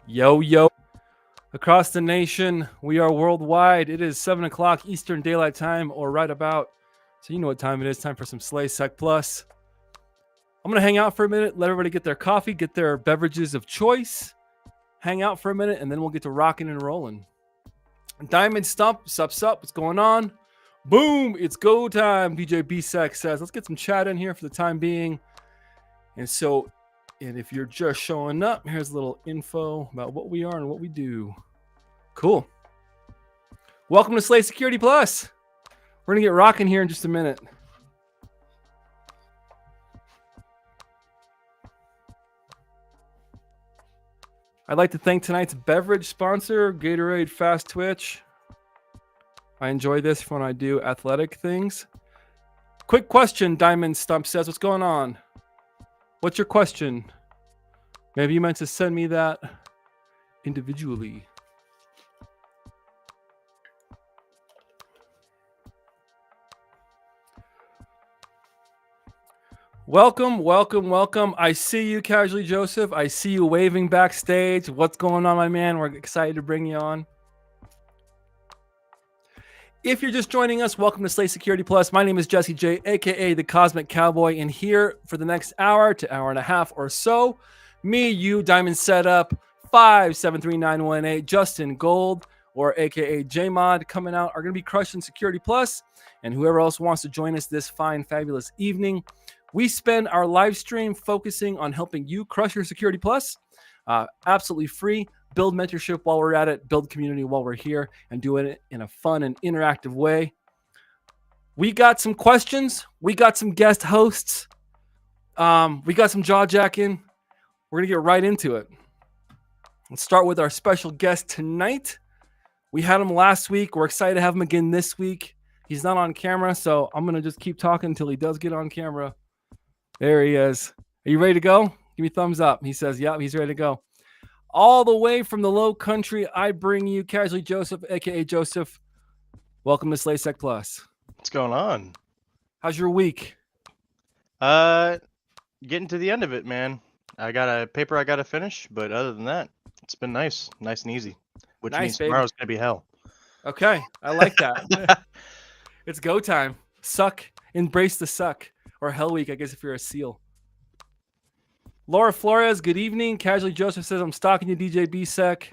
Yo, yo. Across the nation, we are worldwide. It is 7 o'clock Eastern Daylight Time, or right about. So you know what time it is. Time for some Slay Sec Plus. I'm going to hang out for a minute, let everybody get their coffee, get their beverages of choice, hang out for a minute, and then we'll get to rocking and rolling. Diamond Stump, sup, what's going on? Boom, it's go time, DJBSec says. Let's get some chat in here for the time being. And if you're just showing up, here's a little info about what we are and what we do. Cool. Welcome to Slay Security Plus. We're going to get rocking here in just a minute. I'd like to thank tonight's beverage sponsor, Gatorade Fast Twitch. I enjoy this when I do athletic things. Quick question, Diamond Stump says. What's going on? What's your question? Maybe you meant to send me that individually. Welcome. I see you, Casually Joesph. I see you waving backstage. What's going on, my man? We're excited to bring you on. If you're just joining us, welcome to Slay Security Plus. My name is Jesse J, aka the Cosmic Cowboy, and here for the next hour to hour and a half or so, me, you, Diamond Setup, 573918, Justin Gold, or aka JMod, coming out, are going to be crushing Security Plus, and whoever else wants to join us this fine, fabulous evening. We spend our live stream focusing on helping you crush your Security Plus, absolutely free. Build mentorship while we're at it, build community while we're here, and doing it in a fun and interactive way. We got some questions. We got some guest hosts. We got some jaw jacking. We're going to get right into it. Let's start with our special guest tonight. We had him last week. We're excited to have him again this week. He's not on camera, so I'm going to just keep talking until he does get on camera. There he is. Are you ready to go? Give me a thumbs up. He says, yeah, he's ready to go. All the way from the low country, I bring you Casually Joesph, aka Joesph. Welcome to Slay Sec Plus. What's going on? How's your week? Getting to the end of it, man. I got a paper I got to finish, but other than that, it's been nice and easy. Which means tomorrow's gonna be hell. Okay, I like that. It's go time. Suck, embrace the suck, or hell week, I guess if you're a seal. Laura Flores, good evening. Casually Joesph says, I'm stalking you, DJBSec.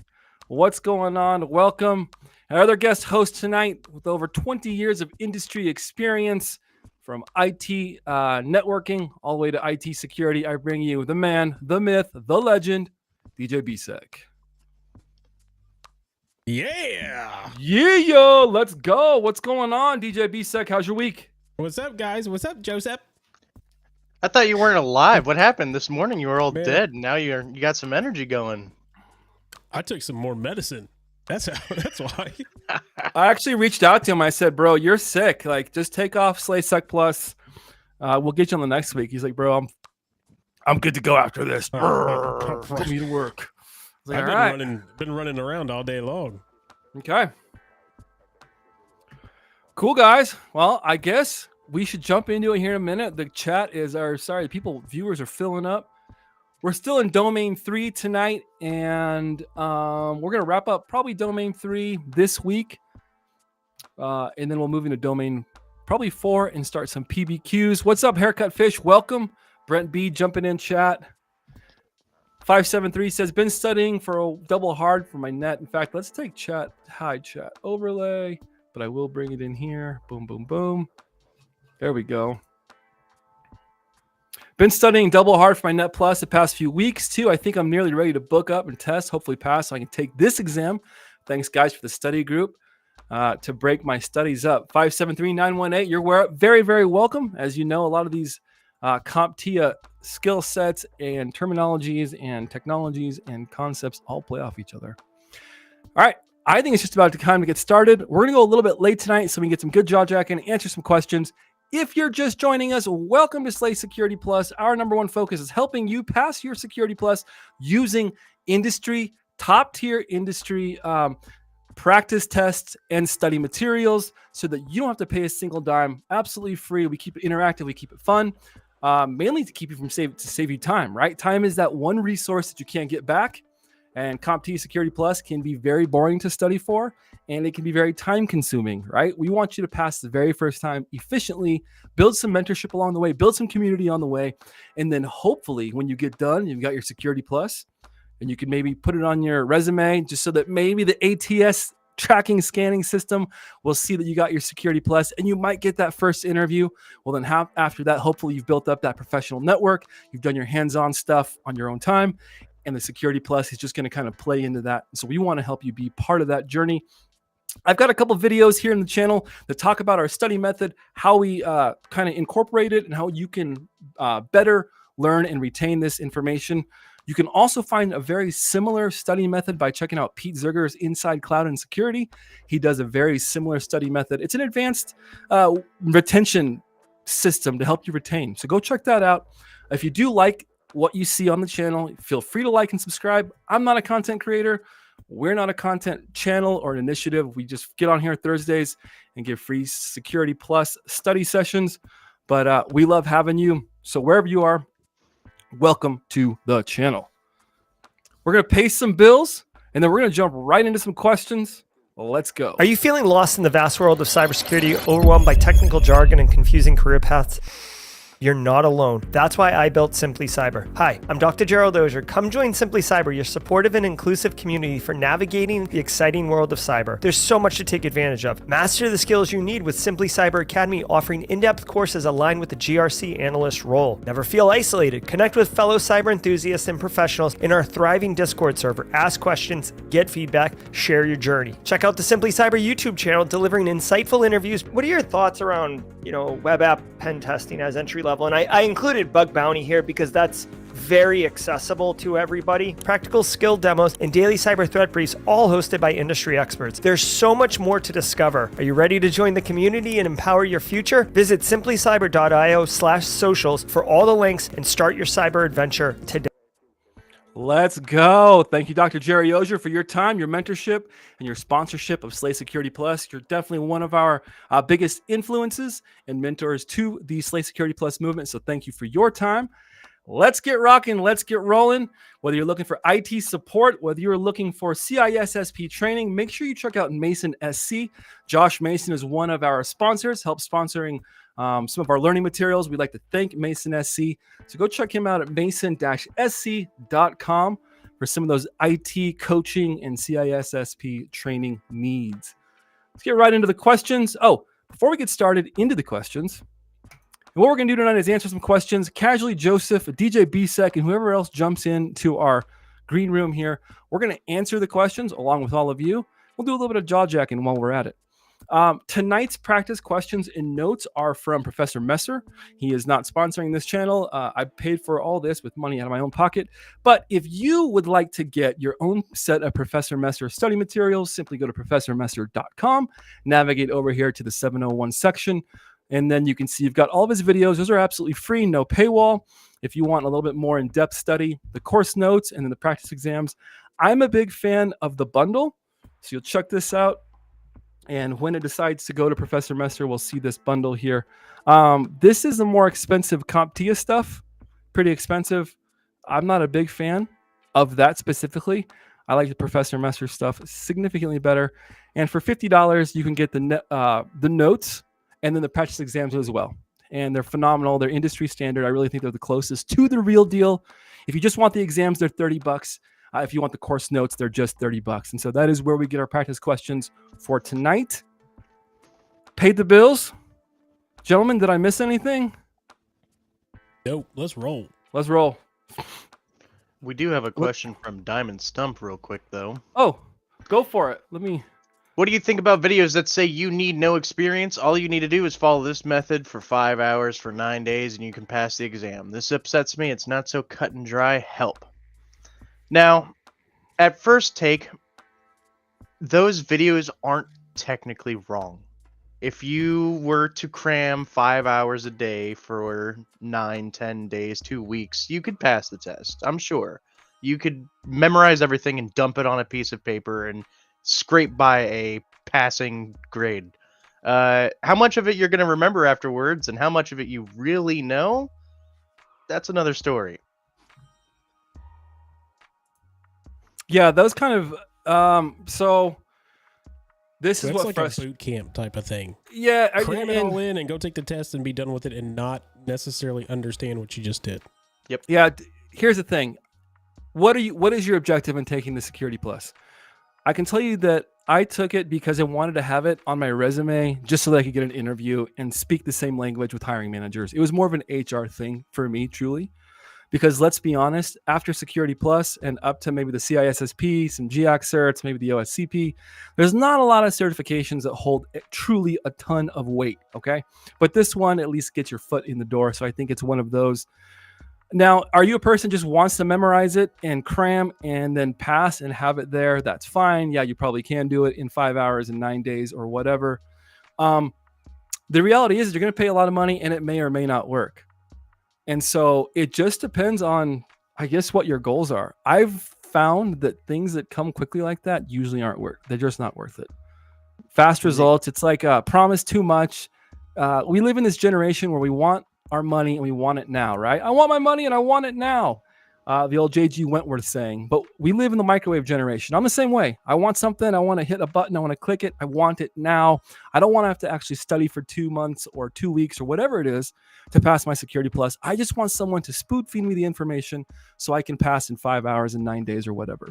What's going on? Welcome. Our other guest host tonight with over 20 years of industry experience from IT networking all the way to IT security. I bring you the man, the myth, the legend, DJBSec. Yeah, yo, let's go. What's going on, DJBSec? How's your week? What's up, guys? What's up, Joesph? I thought you weren't alive. What happened this morning? You were all dead. And now you got some energy going. I took some more medicine. That's why. I actually reached out to him. I said, bro, you're sick. Like, just take off Slay Sec Plus. We'll get you on the next week. He's like, bro, I'm good to go after this. Put me to work. Like, I've been running around all day long. Okay. Cool, guys. Well, I guess we should jump into it here in a minute. The chat is, viewers are filling up. We're still in Domain 3 tonight, and we're going to wrap up probably Domain 3 this week. And then we'll move into Domain probably 4 and start some PBQs. What's up, Haircut Fish? Welcome. Brent B jumping in chat. 573 says, been studying for a double hard for my net. In fact, let's take hide chat overlay, but I will bring it in here. Boom, boom, boom. There we go. Been studying double hard for my Net Plus the past few weeks, too. I think I'm nearly ready to book up and test, hopefully pass, so I can take this exam. Thanks, guys, for the study group to break my studies up. 573918, you're very, very welcome. As you know, a lot of these CompTIA skill sets and terminologies and technologies and concepts all play off each other. All right. I think it's just about time to get started. We're going to go a little bit late tonight so we can get some good jaw jacking and answer some questions. If you're just joining us, welcome to Slay Security Plus. Our number one focus is helping you pass your Security Plus using top tier industry practice tests and study materials so that you don't have to pay a single dime. Absolutely free. We keep it interactive. We keep it fun. Mainly to keep you from save you time, right? Time is that one resource that you can't get back. And CompTIA Security Plus can be very boring to study for, and it can be very time consuming, right? We want you to pass the very first time efficiently, build some mentorship along the way, build some community on the way. And then hopefully when you get done, you've got your Security Plus, and you can maybe put it on your resume just so that maybe the ATS tracking scanning system will see that you got your Security Plus, and you might get that first interview. Well, then after that, hopefully you've built up that professional network. You've done your hands-on stuff on your own time, and the Security Plus is just going to kind of play into that. So we want to help you be part of that journey. I've got a couple videos here in the channel that talk about our study method, how we kind of incorporate it, and how you can better learn and retain this information. You can also find a very similar study method by checking out Pete Zerger's Inside Cloud and Security. He does a very similar study method. It's an advanced retention system to help you retain. So go check that out. If you do like what you see on the channel, feel free to like and subscribe. I'm not a content creator. We're not a content channel or an initiative. We just get on here Thursdays and give free Security Plus study sessions. But we love having you. So wherever you are, welcome to the channel. We're going to pay some bills, and then we're going to jump right into some questions. Let's go. Are you feeling lost in the vast world of cybersecurity, overwhelmed by technical jargon and confusing career paths? You're not alone. That's why I built Simply Cyber. Hi, I'm Dr. Gerald Ozier. Come join Simply Cyber, your supportive and inclusive community for navigating the exciting world of cyber. There's so much to take advantage of. Master the skills you need with Simply Cyber Academy, offering in-depth courses aligned with the GRC analyst role. Never feel isolated. Connect with fellow cyber enthusiasts and professionals in our thriving Discord server. Ask questions, get feedback, share your journey. Check out the Simply Cyber YouTube channel, delivering insightful interviews. What are your thoughts around, web app pen testing as entry level? And I included bug bounty here because that's very accessible to everybody. Practical skill demos and daily cyber threat briefs, all hosted by industry experts. There's so much more to discover. Are you ready to join the community and empower your future? Visit simplycyber.io/socials for all the links and start your cyber adventure today. Let's go. Thank you, Dr. Jerry Ozier, for your time, your mentorship, and your sponsorship of Slay Security Plus. You're definitely one of our biggest influences and mentors to the Slay Security Plus movement. So thank you for your time. Let's get rocking. Let's get rolling. Whether you're looking for IT support, whether you're looking for CISSP training, make sure you check out Mason SC. Josh Mason is one of our sponsors, helps sponsoring some of our learning materials. We'd like to thank Mason SC. So go check him out at mason-sc.com for some of those IT coaching and CISSP training needs. Let's get right into the questions. Oh, before we get started into the questions, what we're going to do tonight is answer some questions. Casually, Joesph, DJBSec, and whoever else jumps into our green room here, we're going to answer the questions along with all of you. We'll do a little bit of jaw jacking while we're at it. Tonight's practice questions and notes are from Professor Messer. He is not sponsoring this channel. I paid for all this with money out of my own pocket. But if you would like to get your own set of Professor Messer study materials, simply go to professormesser.com, navigate over here to the 701 section, and then you can see you've got all of his videos. Those are absolutely free, no paywall. If you want a little bit more in-depth study, the course notes, and then the practice exams. I'm a big fan of the bundle, so you'll check this out. And when it decides to go to Professor Messer, we'll see this bundle here. This is the more expensive CompTIA stuff, pretty expensive. I'm not a big fan of that specifically. I like the Professor Messer stuff significantly better. And for $50, you can get the notes and then the practice exams as well. And they're phenomenal. They're industry standard. I really think they're the closest to the real deal. If you just want the exams, they're $30. If you want the course notes, they're just $30. And so that is where we get our practice questions for tonight. Paid the bills. Gentlemen, did I miss anything? Nope. Let's roll. Let's roll. We do have a question from Diamond Stump real quick, though. Oh, go for it. What do you think about videos that say you need no experience? All you need to do is follow this method for 5 hours for 9 days and you can pass the exam. This upsets me. It's not so cut and dry. Help. Now, at first take, those videos aren't technically wrong. If you were to cram 5 hours a day for 9, 10 days, 2 weeks, you could pass the test, I'm sure. You could memorize everything and dump it on a piece of paper and scrape by a passing grade. How much of it you're going to remember afterwards and how much of it you really know, that's another story. Yeah, those kind of so this So is that's what like a boot camp type of thing. Yeah, Cram it all in and go take the test and be done with it and not necessarily understand what you just did. Yeah, here's the thing. What is your objective in taking the Security Plus? I can tell you that I took it because I wanted to have it on my resume just so that I could get an interview and speak the same language with hiring managers. It was more of an HR thing for me, truly. Because let's be honest, after Security Plus and up to maybe the CISSP, some GIAC certs, maybe the OSCP, there's not a lot of certifications that hold truly a ton of weight, okay? But this one at least gets your foot in the door, so I think it's one of those. Now, are you a person just wants to memorize it and cram and then pass and have it there? That's fine. Yeah, you probably can do it in 5 hours and 9 days or whatever. The reality is you're going to pay a lot of money and it may or may not work. And so it just depends on, I guess, what your goals are. I've found that things that come quickly like that usually aren't worth. They're just not worth it. Fast results. It's like promise too much. We live in this generation where we want our money and we want it now, right? I want my money and I want it now. The old J.G. Wentworth saying. But we live in the microwave generation. I'm the same way. I want something. I want to hit a button. I want to click it. I want it now. I don't want to have to actually study for 2 months or 2 weeks or whatever it is to pass my Security Plus. I just want someone to spoon feed me the information so I can pass in 5 hours and 9 days or whatever.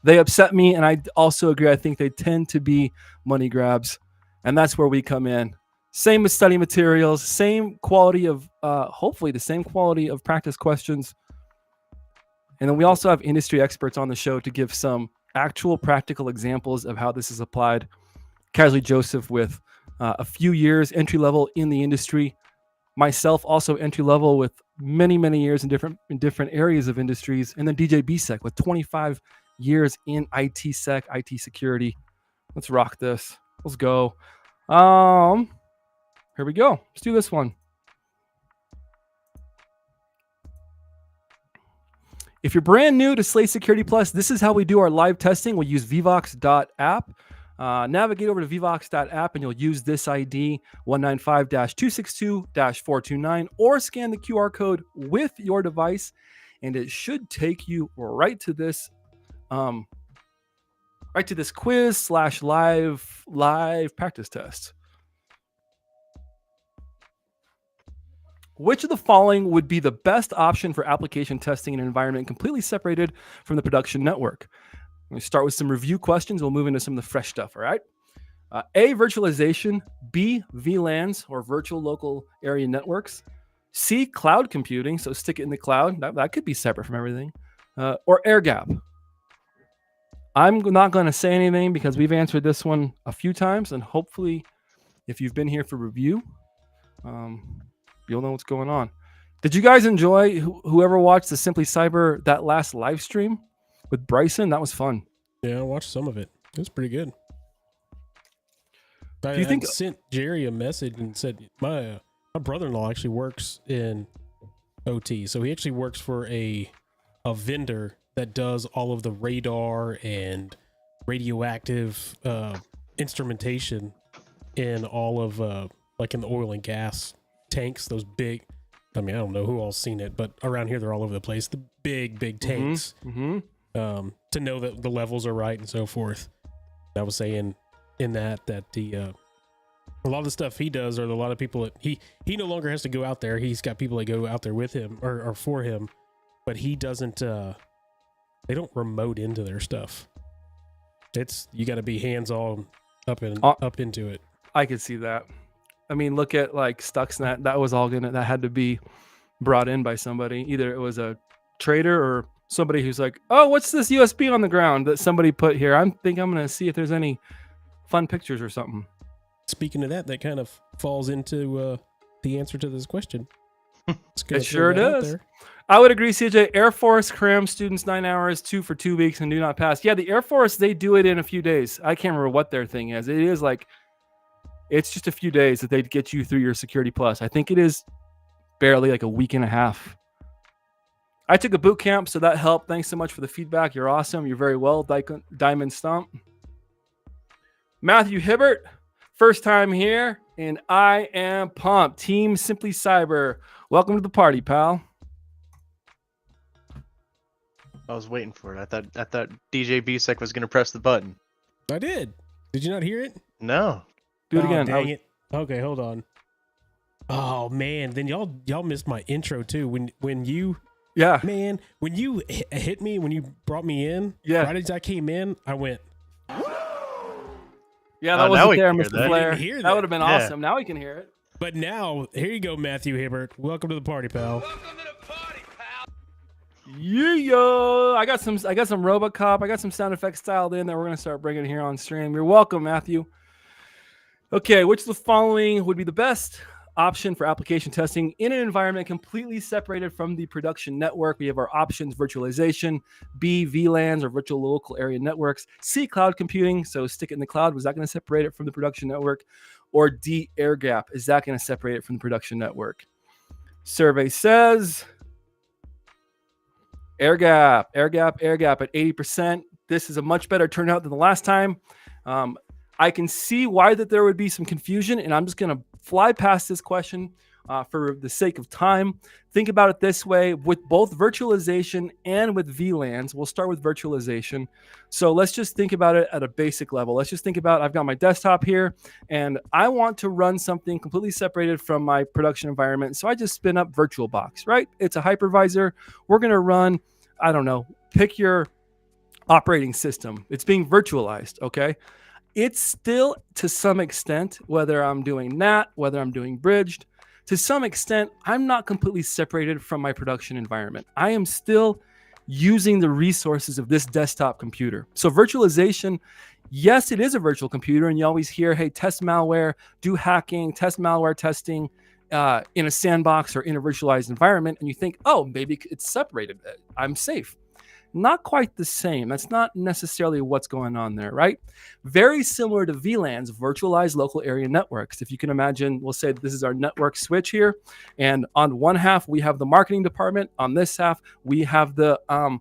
They upset me, and I also agree. I think they tend to be money grabs, and that's where we come in. Same with study materials, same quality of, hopefully the same quality of practice questions. And then we also have industry experts on the show to give some actual practical examples of how this is applied. Casually Joesph with a few years entry level in the industry. Myself also entry level with many, many years in different areas of industries. And then DJBSec with 25 years in IT sec, IT security. Let's rock this. Let's go. Here we go. Let's do this one. If you're brand new to Slay Security Plus, this is how we do our live testing. We'll use vvox.app. Navigate over to vvox.app and you'll use this ID 195-262-429 or scan the QR code with your device and it should take you right to this quiz / live practice test. Which of the following would be the best option for application testing in an environment completely separated from the production network? We start with some review questions. We'll move into some of the fresh stuff, all right? A, virtualization. B, VLANs or virtual local area networks. C, cloud computing. So stick it in the cloud. That could be separate from everything. Or air gap. I'm not going to say anything because we've answered this one a few times. And hopefully, if you've been here for review, you'll know what's going on. Did you guys enjoy whoever watched the Simply Cyber, that last live stream with Bryson? That was fun. Yeah, I watched some of it. It was pretty good. I sent Jerry a message and said, my brother-in-law actually works in OT. So he actually works for a vendor that does all of the radar and radioactive instrumentation in all of like in the oil and gas tanks, those big, I mean, I don't know who all's seen it, but around here they're all over the place. The big tanks to know that the levels are right and so forth. I was saying in that the a lot of the stuff he does, or a lot of people that he no longer has to go out there. He's got people that go out there with him or for him, but he doesn't. They don't remote into their stuff. It's you got to be hands on up into it. I could see that. I mean, look at like Stuxnet. That was all that had to be brought in by somebody. Either it was a trader or somebody who's like, oh, what's this USB on the ground that somebody put here? I'm going to see if there's any fun pictures or something. Speaking of that kind of falls into the answer to this question. It sure does. I would agree, CJ. Air Force cram students 9 hours, 2 for 2 weeks, and do not pass. Yeah, the Air Force, they do it in a few days. I can't remember what their thing is. It is like, it's just a few days that they'd get you through your Security Plus. I think it is barely like a week and a half. I took a boot camp, so that helped. Thanks so much for the feedback. You're awesome. You're very well, Diamond Stump. Matthew Hibbert, first time here, and I am pumped. Team Simply Cyber. Welcome to the party, pal. I was waiting for it. I thought DJBSec was gonna press the button. I did. Did you not hear it? No. Do it Oh, again. Dang it. Okay, hold on. Oh man, then y'all missed my intro too. When you Yeah. man, when you hit me, when you brought me in, Yeah. right as I came in, I went. Yeah, Oh, that now wasn't we there, can hear Mr. that. Flair. I didn't hear That that. would have been Yeah. awesome. Now we can hear it. But now, here you go, Matthew Hibbert. Welcome to the party, pal. Yeah, I got some RoboCop. I got some sound effects dialed in that we're gonna start bringing here on stream. You're welcome, Matthew. Okay, which of the following would be the best option for application testing in an environment completely separated from the production network? We have our options: virtualization, B, VLANs or virtual local area networks, C, cloud computing, so stick it in the cloud. Was that going to separate it from the production network? Or D, air gap, is that going to separate it from the production network? Survey says air gap at 80%. This is a much better turnout than the last time. I can see why that there would be some confusion, and I'm just going to fly past this question for the sake of time. Think about it this way: with both virtualization and with VLANs, we'll start with virtualization. So let's just think about it at a basic level. Let's just think about, I've got my desktop here, and I want to run something completely separated from my production environment. So I just spin up VirtualBox, right? It's a hypervisor. We're going to run, I don't know, pick your operating system. It's being virtualized, okay? It's still, to some extent, whether I'm doing NAT, whether I'm doing bridged, to some extent, I'm not completely separated from my production environment. I am still using the resources of this desktop computer. So virtualization, yes, it is a virtual computer, and you always hear, hey, test malware, do hacking, test malware testing in a sandbox or in a virtualized environment, and you think, oh, maybe it's separated. I'm safe. Not quite the same. That's not necessarily what's going on there, right? Very similar to VLANs, virtualized local area networks. If you can imagine, we'll say this is our network switch here. And on one half, we have the marketing department. On this half, we have the, I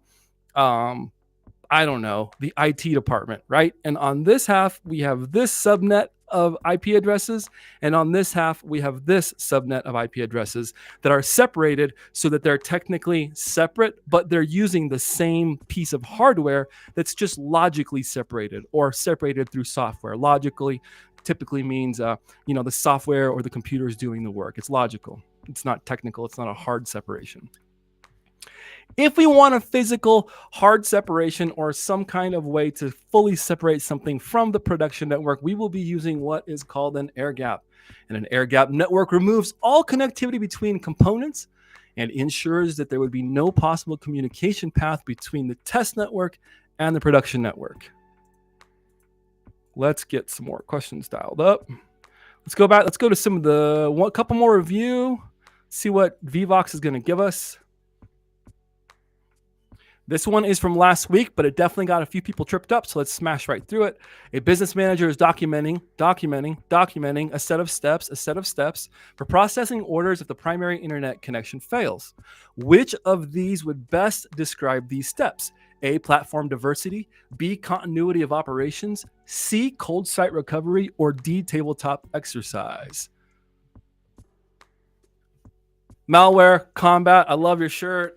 don't know, the IT department, right? And on this half, we have this subnet of IP addresses. And on this half, we have this subnet of IP addresses that are separated so that they're technically separate, but they're using the same piece of hardware that's just logically separated or separated through software. Logically typically means, the software or the computer is doing the work. It's logical. It's not technical. It's not a hard separation. If we want a physical hard separation or some kind of way to fully separate something from the production network, we will be using what is called an air gap. And an air gap network removes all connectivity between components and ensures that there would be no possible communication path between the test network and the production network. Let's get some more questions dialed up. Let's go back. Let's go to some of the couple more review. See what VVox is going to give us. This one is from last week, but it definitely got a few people tripped up, so let's smash right through it. A business manager is documenting a set of steps for processing orders if the primary internet connection fails. Which of these would best describe these steps? A, platform diversity, B, continuity of operations, C, cold site recovery, or D, tabletop exercise? Malware, combat, I love your shirt.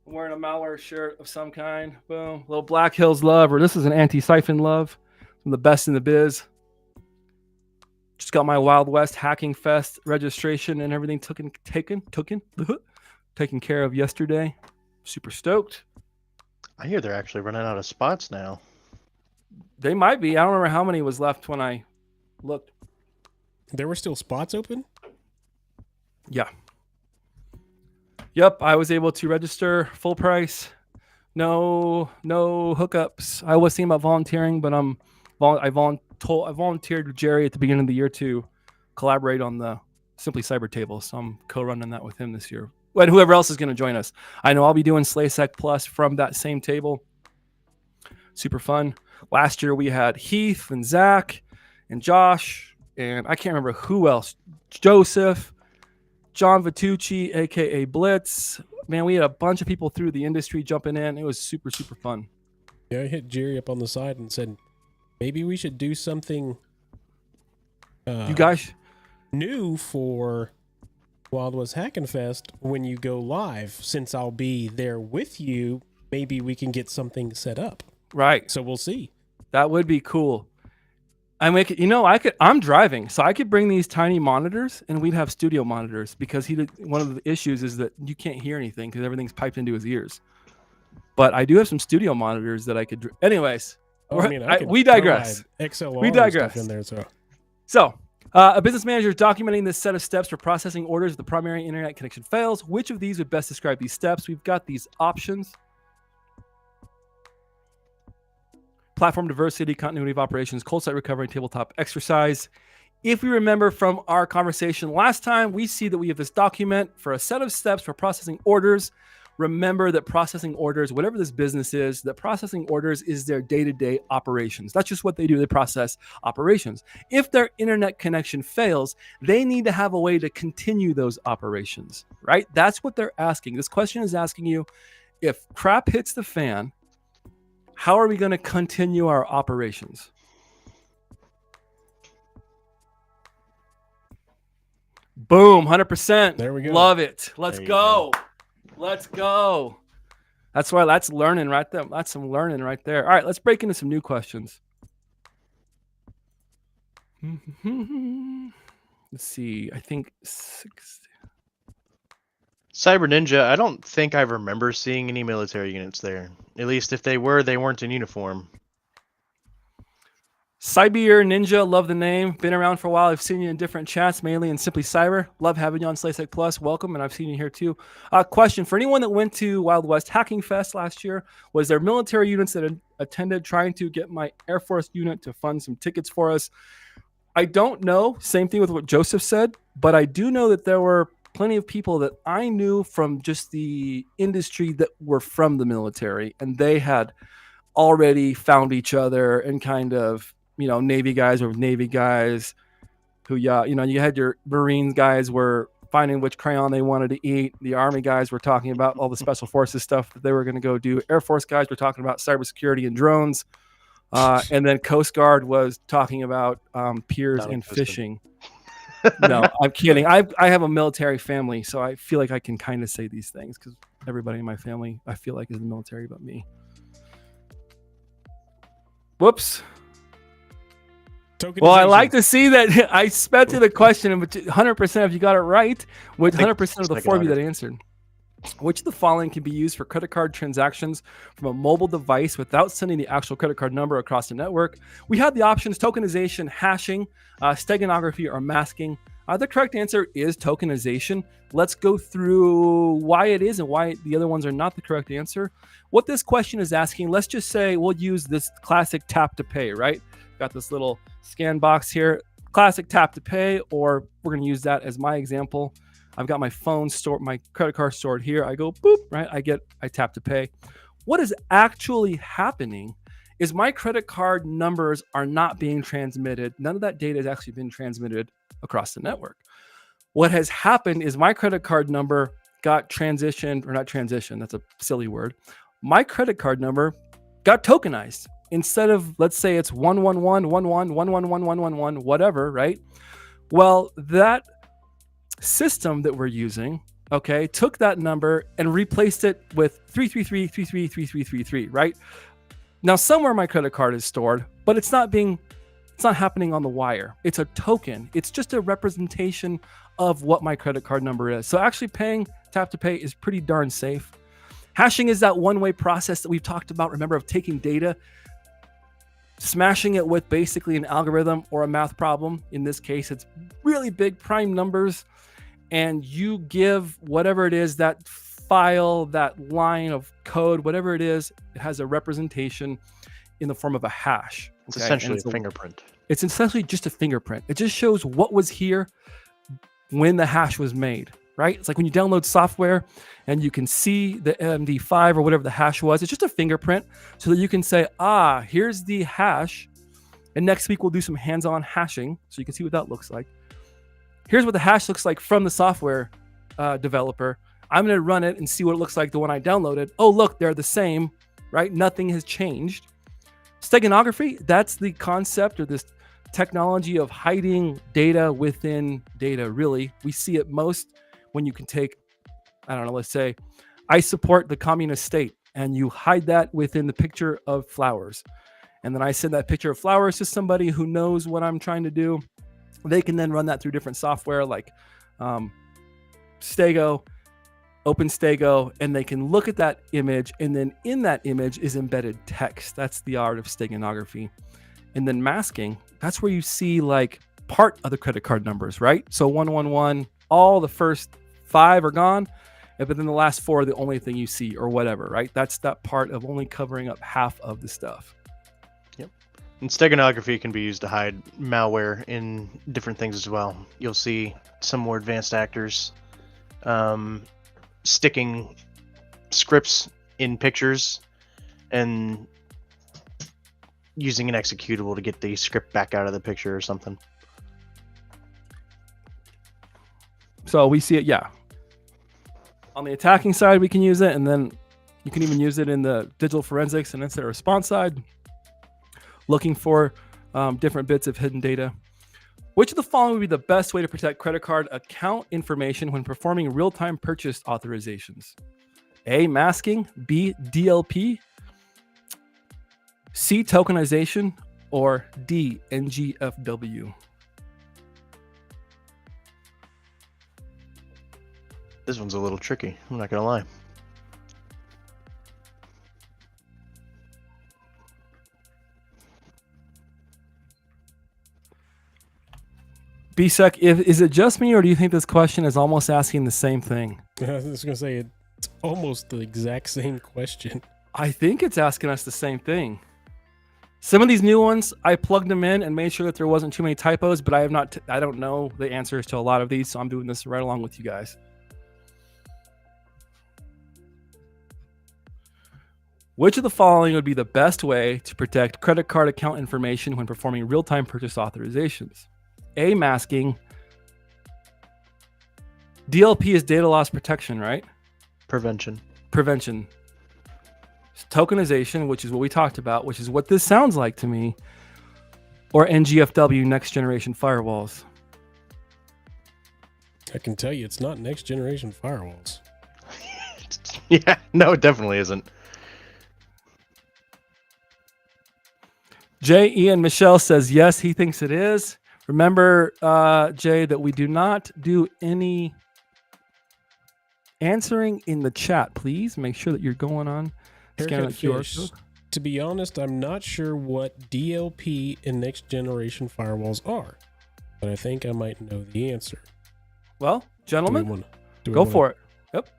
I'm wearing a malware shirt of some kind. Boom. Little Black Hills love, or this is an anti-siphon love. I'm the best in the biz. Just got my Wild West Hacking Fest registration and everything taken care of yesterday. Super stoked. I hear they're actually running out of spots now. They might be. I don't remember how many was left when I looked. There were still spots open? Yeah. Yep, I was able to register full price. No hookups. I was thinking about volunteering, but I volunteered with Jerry at the beginning of the year to collaborate on the Simply Cyber table. So I'm co-running that with him this year. And whoever else is going to join us. I know I'll be doing SlaySec Plus from that same table. Super fun. Last year we had Heath and Zach and Josh, and I can't remember who else. Joesph, John Vitucci, aka Blitz. Man, we had a bunch of people through the industry jumping in. It was super, super fun. Yeah, I hit Jerry up on the side and said, maybe we should do something You guys, new for Wild West Hacking Fest when you go live, since I'll be there with you maybe we can get something set up. Right. So we'll see. That would be cool. I'm driving, so I could bring these tiny monitors and we'd have studio monitors, because one of the issues is that you can't hear anything because everything's piped into his ears. But I do have some studio monitors that I could. Anyways, we digress. XLR We digress. stuff in there, So, a business manager is documenting this set of steps for processing orders if the primary internet connection fails. Which of these would best describe these steps? We've got these options. Platform diversity, continuity of operations, cold site recovery, tabletop exercise. If we remember from our conversation last time, we see that we have this document for a set of steps for processing orders. Remember that processing orders, whatever this business is, that processing orders is their day-to-day operations. That's just what they do. They process operations. If their internet connection fails, they need to have a way to continue those operations, right? That's what they're asking. This question is asking you, if crap hits the fan, how are we going to continue our operations? Boom, 100%. There we go. Love it. Let's go. Let's go. That's learning right there. That's some learning right there. All right, let's break into some new questions. Let's see. I think 6. Cyber Ninja, I don't think I remember seeing any military units there. At least if they were, they weren't in uniform. Cyber Ninja, love the name. Been around for a while. I've seen you in different chats, mainly in Simply Cyber. Love having you on SlaySec Plus. Welcome, and I've seen you here too. Question for anyone that went to Wild West Hacking Fest last year: was there military units that attended trying to get my Air Force unit to fund some tickets for us? I don't know. Same thing with what Joesph said, but I do know that there were plenty of people that I knew from just the industry that were from the military, and they had already found each other and kind of, Navy guys were with Navy guys who, you had your Marine guys were finding which crayon they wanted to eat. The Army guys were talking about all the special forces stuff that they were going to go do. Air Force guys were talking about cybersecurity and drones. And then Coast Guard was talking about piers and fishing. No, I'm kidding. I have a military family, so I feel like I can kind of say these things because everybody in my family, I feel like, is in the military but me. Whoops. Well, I like to see that I sped through the question, but 100% if you got it right, with 100% of the 4 of you that answered. Which of the following can be used for credit card transactions from a mobile device without sending the actual credit card number across the network? We have the options tokenization, hashing, steganography, or masking. The correct answer is tokenization. Let's go through why it is and why the other ones are not the correct answer. What this question is asking, let's just say we'll use this classic tap to pay, right? Got this little scan box here, classic tap to pay, or we're going to use that as my example. I've got my phone stored, my credit card stored here. I go boop, right? I tap to pay. What is actually happening is my credit card numbers are not being transmitted. None of that data has actually been transmitted across the network. What has happened is my credit card number got transitioned, or not transitioned, that's a silly word. My credit card number got tokenized. Instead of, let's say it's 11111111111, whatever, right? Well, that system that we're using, okay, took that number and replaced it with 333333333, right? Now, somewhere my credit card is stored, but it's not happening on the wire. It's a token. It's just a representation of what my credit card number is. So actually paying tap to pay is pretty darn safe. Hashing is that one-way process that we've talked about, remember, of taking data, smashing it with basically an algorithm or a math problem. In this case, it's really big prime numbers, and you give whatever it is, that file, that line of code, whatever it is, it has a representation in the form of a hash. It's essentially a fingerprint. It's essentially just a fingerprint. It just shows what was here when the hash was made, right? It's like when you download software and you can see the MD5 or whatever the hash was. It's just a fingerprint so that you can say, here's the hash. And next week we'll do some hands-on hashing so you can see what that looks like. Here's what the hash looks like from the software developer. I'm going to run it and see what it looks like the one I downloaded. Oh, look, they're the same, right? Nothing has changed. Steganography, that's the concept or this technology of hiding data within data, really. We see it most when you can take, let's say, I support the communist state. and you hide that within the picture of flowers. And then I send that picture of flowers to somebody who knows what I'm trying to do. They can then run that through different software like Stego, OpenStego, and they can look at that image, and then in that image is embedded text. That's the art of steganography. And then masking, that's where you see like part of the credit card numbers, right? So 111, all the first 5 are gone, but then the last 4 are the only thing you see or whatever, right? That's that part of only covering up half of the stuff. Yep. And steganography can be used to hide malware in different things as well. You'll see some more advanced actors sticking scripts in pictures and using an executable to get the script back out of the picture or something. So we see it, yeah. On the attacking side, we can use it, and then you can even use it in the digital forensics and incident response side, looking for different bits of hidden data. Which of the following would be the best way to protect credit card account information when performing real-time purchase authorizations? A, masking, B, DLP, C, tokenization, or D, NGFW? This one's a little tricky, I'm not gonna lie. BSec, is it just me, or do you think this question is almost asking the same thing? I was just gonna say it's almost the exact same question. I think it's asking us the same thing. Some of these new ones, I plugged them in and made sure that there wasn't too many typos, but I have not. I don't know the answers to a lot of these, so I'm doing this right along with you guys. Which of the following would be the best way to protect credit card account information when performing real-time purchase authorizations? A, masking. DLP is data loss protection, right? Prevention. Tokenization, which is what we talked about, which is what this sounds like to me. Or NGFW, next generation firewalls. I can tell you it's not next generation firewalls. Yeah, no, it definitely isn't. Jay, Ian, Michelle says yes, he thinks it is. Remember, Jay, that we do not do any answering in the chat. Please make sure that you're going on. Scan the QR code. To be honest, I'm not sure what DLP and next generation firewalls are, but I think I might know the answer. Well, gentlemen, Do we go for it. Yep.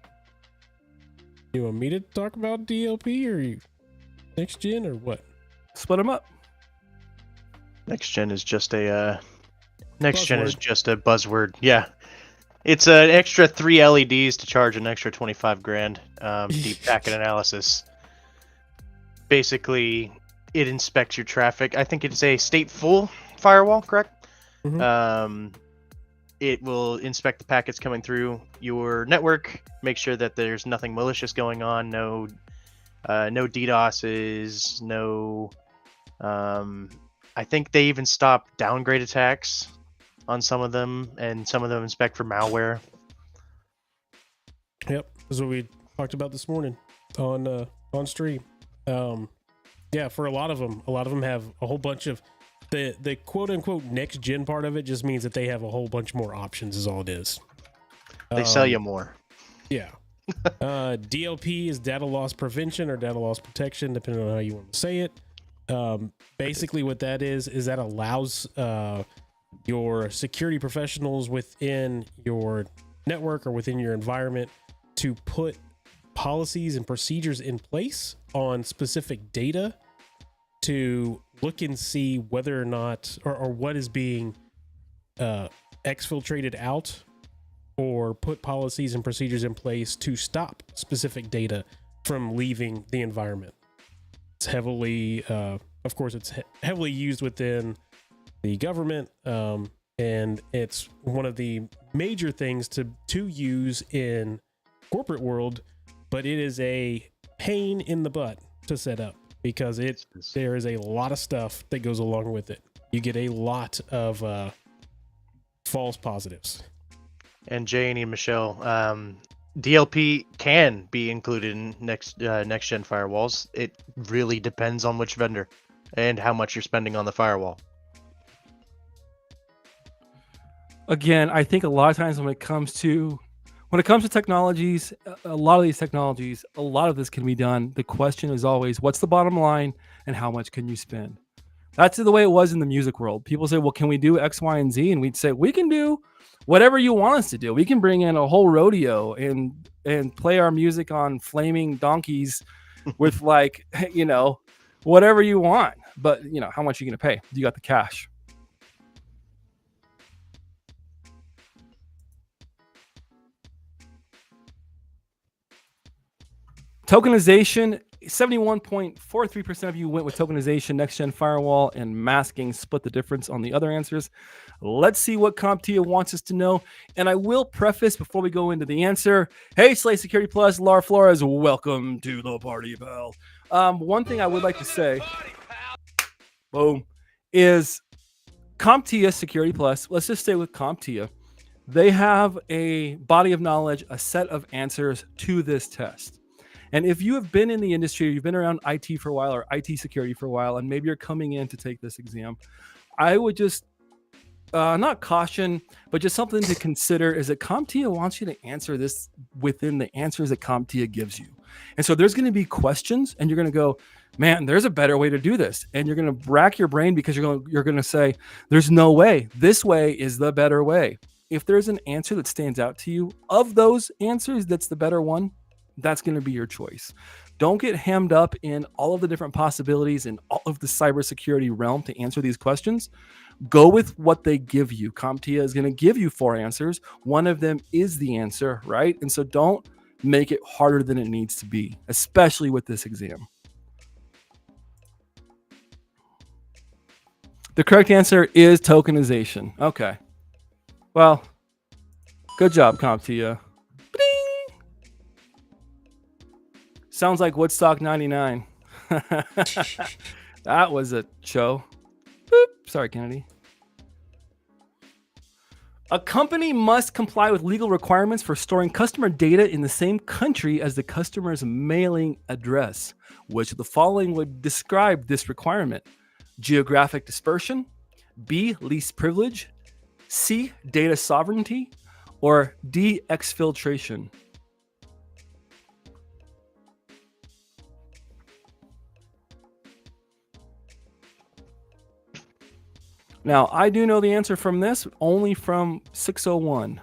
You want me to talk about DLP or you next gen or what? Split them up. Next gen is just a Buzzword. Buzzword. Yeah, it's an extra 3 LEDs to charge an extra 25 grand. Deep packet analysis. Basically, it inspects your traffic. I think it's a stateful firewall, correct? Mm-hmm. It will inspect the packets coming through your network, make sure that there's nothing malicious going on, no DDoSes, no. I think they even stop downgrade attacks on some of them, and some of them inspect for malware. Yep, this is what we talked about this morning on stream. Yeah, for a lot of them have a whole bunch of the quote unquote next gen part of it just means that they have a whole bunch more options is all it is. They sell you more. Yeah. DLP is data loss prevention or data loss protection, depending on how you want to say it. Basically what that is that allows your security professionals within your network or within your environment to put policies and procedures in place on specific data to look and see whether or not or what is being exfiltrated out, or put policies and procedures in place to stop specific data from leaving the environment. It's heavily, of course, it's heavily used within the government, and it's one of the major things to use in corporate world, but it is a pain in the butt to set up because there is a lot of stuff that goes along with it. You get a lot of false positives. And Jane and Michelle, DLP can be included in next gen firewalls. It really depends on which vendor and how much you're spending on the firewall. Again, I think a lot of times when it comes to technologies, a lot of these technologies, a lot of this can be done. The question is always, what's the bottom line and how much can you spend? That's the way it was in the music world. People say, well, can we do X, Y, and Z? And we'd say, we can do whatever you want us to do. We can bring in a whole rodeo and play our music on flaming donkeys with like, whatever you want. But, how much are you going to pay? You got the cash. Tokenization, 71.43% of you went with tokenization, next-gen firewall, and masking split the difference on the other answers. Let's see what CompTIA wants us to know. And I will preface before we go into the answer, hey, Slay Security Plus, Lara Flores, welcome to the party, pal. One thing I would like to say, boom, is CompTIA Security Plus, let's just stay with CompTIA. They have a body of knowledge, a set of answers to this test. And if you have been in the industry, you've been around IT for a while or IT security for a while, and maybe you're coming in to take this exam, I would just not caution, but just something to consider is that CompTIA wants you to answer this within the answers that CompTIA gives you. And so there's going to be questions and you're going to go, man, there's a better way to do this. And you're going to rack your brain because you're going to say, there's no way. This way is the better way. If there's an answer that stands out to you of those answers, that's the better one. That's going to be your choice. Don't get hemmed up in all of the different possibilities in all of the cybersecurity realm to answer these questions. Go with what they give you. CompTIA is going to give you 4 answers. One of them is the answer, right? And so don't make it harder than it needs to be, especially with this exam. The correct answer is tokenization. Okay. Well, good job, CompTIA. Sounds like Woodstock 99. That was a show. Boop. Sorry, Kennedy. A company must comply with legal requirements for storing customer data in the same country as the customer's mailing address. Which of the following would describe this requirement? Geographic dispersion, B, least privilege, C, data sovereignty, or D, exfiltration? Now, I do know the answer from this, only from 601.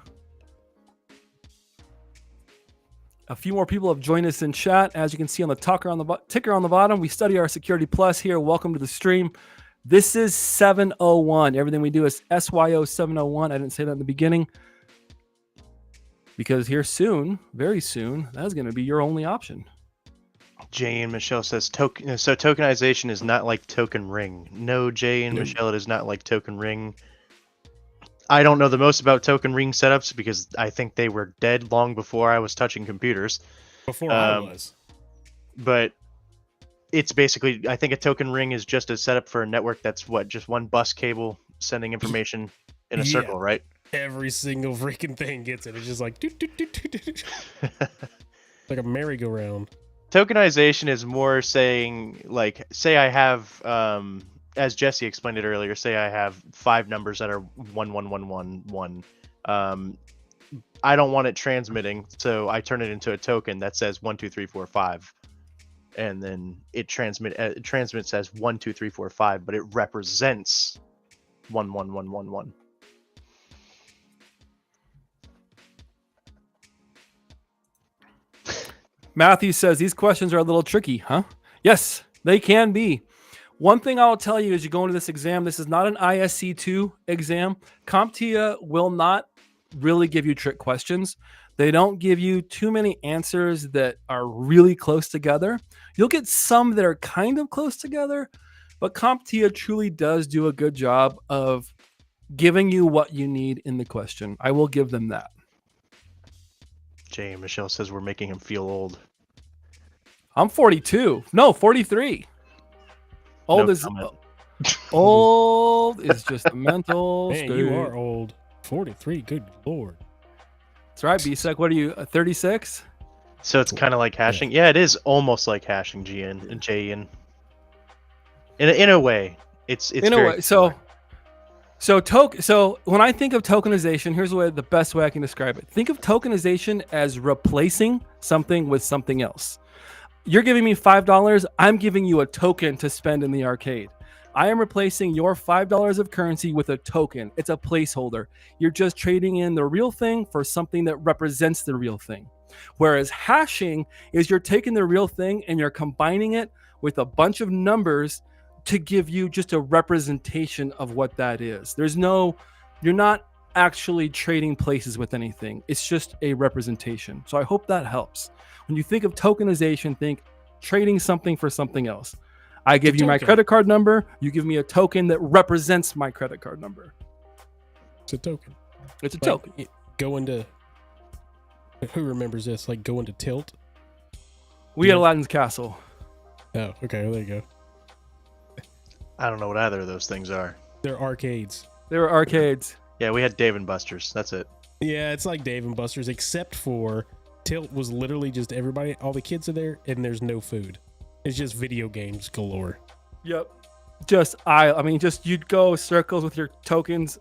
A few more people have joined us in chat. As you can see on the ticker on the bottom, we study our Security Plus here. Welcome to the stream. This is 701. Everything we do is SYO 701. I didn't say that in the beginning because here soon, very soon, that's going to be your only option. Jay and Michelle says tokenization is not like token ring. No, Jay and Michelle, it is not like token ring. I don't know the most about token ring setups because I think they were dead long before I was touching computers. Before I was. But it's basically, I think a token ring is just a setup for a network that's just one bus cable sending information in a circle, right? Every single freaking thing gets it. It's just like like a merry-go-round. Tokenization is more saying, like, say I have, as Jesse explained it earlier, say I have 5 numbers that are 11111. I don't want it transmitting, so I turn it into a token that says 12345, and then it transmits as 12345, but it represents 11111. Matthew says these questions are a little tricky, huh? Yes, they can be. One thing I'll tell you as you go into this exam, this is not an ISC2 exam. CompTIA will not really give you trick questions. They don't give you too many answers that are really close together. You'll get some that are kind of close together, but CompTIA truly does do a good job of giving you what you need in the question. I will give them that. Jay and Michelle says we're making him feel old. I'm 42. No, 43. Old No is comment. old is just a mental Man, state. you are old. 43, good lord. That's right, BSec. What are you, 36? So it's kind of like hashing. Yeah, it is almost like hashing GN and JN. In a way, it's In a very way. similar. So when I think of tokenization, here's the best way I can describe it. Think of tokenization as replacing something with something else. You're giving me $5. I'm giving you a token to spend in the arcade. I am replacing your $5 of currency with a token. It's a placeholder. You're just trading in the real thing for something that represents the real thing. Whereas hashing is you're taking the real thing and you're combining it with a bunch of numbers to give you just a representation of what that is. You're not actually trading places with anything. It's just a representation. So I hope that helps. When you think of tokenization, think trading something for something else. I give you my credit card number. You give me a token that represents my credit card number. It's a token. It's a token. Go into, who remembers this? Like go into Tilt. We had Aladdin's Castle. Oh, okay. There you go. I don't know what either of those things are. They're arcades. They were arcades. Yeah, we had Dave and Buster's. That's it. Yeah, it's like Dave and Buster's, except for Tilt was literally just everybody, all the kids are there, and there's no food. It's just video games galore. Yep. Just you'd go circles with your tokens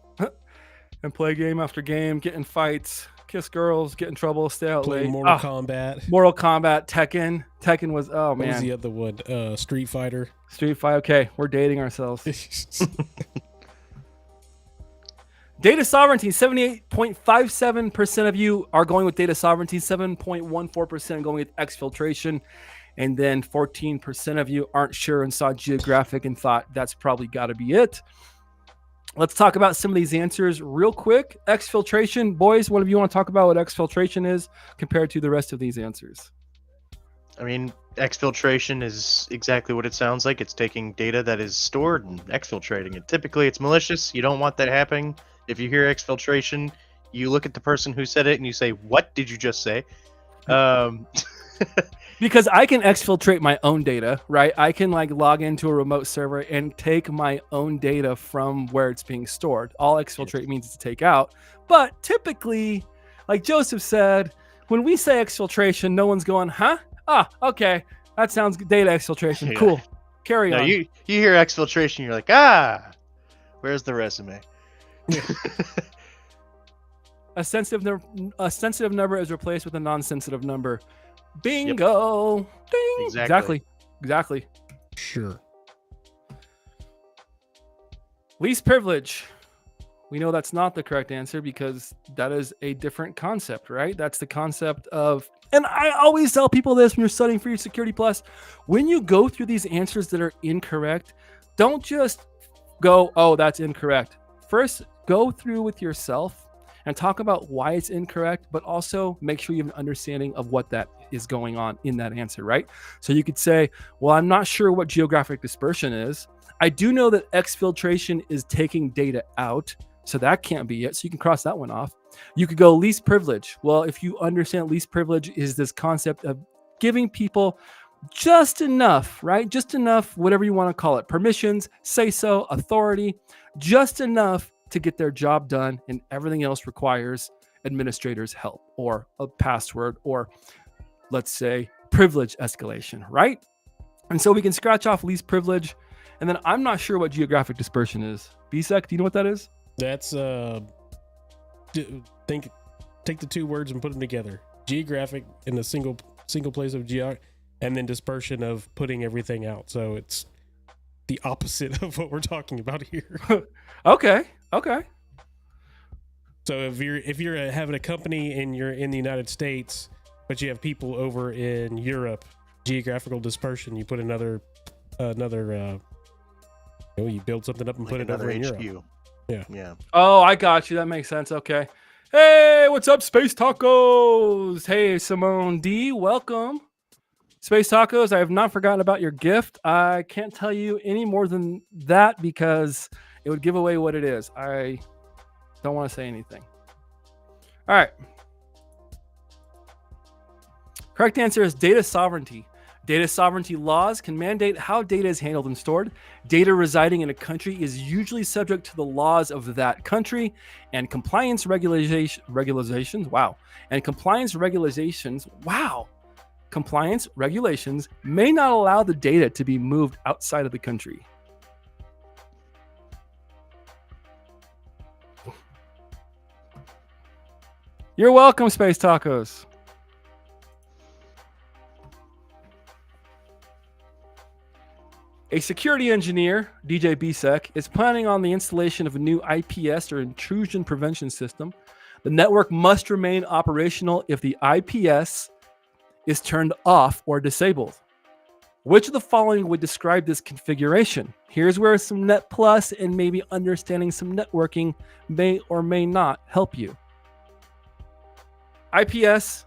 and play game after game, get in fights, kiss girls, get in trouble, stay out Play late. Mortal Kombat. Mortal Kombat, Tekken. Tekken was, oh What man. was the other one? Street Fighter. Street Fighter. Okay, we're dating ourselves. Data sovereignty, 78.57% of you are going with data sovereignty, 7.14% going with exfiltration, and then 14% of you aren't sure and saw geographic and thought that's probably got to be it. Let's talk about some of these answers real quick. Exfiltration, boys, one of you want to talk about what exfiltration is compared to the rest of these answers? I mean, exfiltration is exactly what it sounds like. It's taking data that is stored and exfiltrating it. Typically, it's malicious. You don't want that happening. If you hear exfiltration, you look at the person who said it and you say, "What did you just say?" Because I can exfiltrate my own data, right? I can log into a remote server and take my own data from where it's being stored. All exfiltrate means is to take out. But typically, like Joesph said, when we say exfiltration, no one's going, huh? Ah, okay. That sounds good. Data exfiltration. Yeah. Cool. Carry No, on. you hear exfiltration, you're like, ah, where's the resume? A sensitive number is replaced with a non-sensitive number. Bingo. Ding. Exactly. Sure. Least privilege. We know that's not the correct answer because that is a different concept, right? That's the concept of, and I always tell people this when you're studying for your Security Plus, when you go through these answers that are incorrect, don't just go, oh, that's incorrect. First, go through with yourself and talk about why it's incorrect, but also make sure you have an understanding of what that is going on in that answer, right? So you could say, well, I'm not sure what geographic dispersion is. I do know that exfiltration is taking data out, so that can't be it. So you can cross that one off. You could go least privilege. Well, if you understand least privilege is this concept of giving people just enough, right? Just enough, whatever you want to call it, permissions, say so, authority, just enough to get their job done, and everything else requires administrators' help or a password or, let's say, privilege escalation, right? And so we can scratch off least privilege. And then I'm not sure what geographic dispersion is. BSec, do you know what that is? That's take the two words and put them together. Geographic in a single place of and then dispersion of putting everything out. So it's the opposite of what we're talking about here. Okay. So if you're having a company and you're in the United States, but you have people over in Europe, geographical dispersion, you put you build something up and put it over in Europe. Yeah. Oh, I got you. That makes sense. Okay. Hey, what's up, Space Tacos? Hey, Simone D, welcome. Space Tacos, I have not forgotten about your gift. I can't tell you any more than that because it would give away what it is. I don't want to say anything. All right. Correct answer is data sovereignty. Data sovereignty laws can mandate how data is handled and stored. Data residing in a country is usually subject to the laws of that country, and compliance regulations. Compliance regulations may not allow the data to be moved outside of the country. You're welcome, Space Tacos. A security engineer, DJBSec, is planning on the installation of a new IPS or intrusion prevention system. The network must remain operational if the IPS is turned off or disabled. Which of the following would describe this configuration? Here's where some Net Plus and maybe understanding some networking may or may not help you. IPS,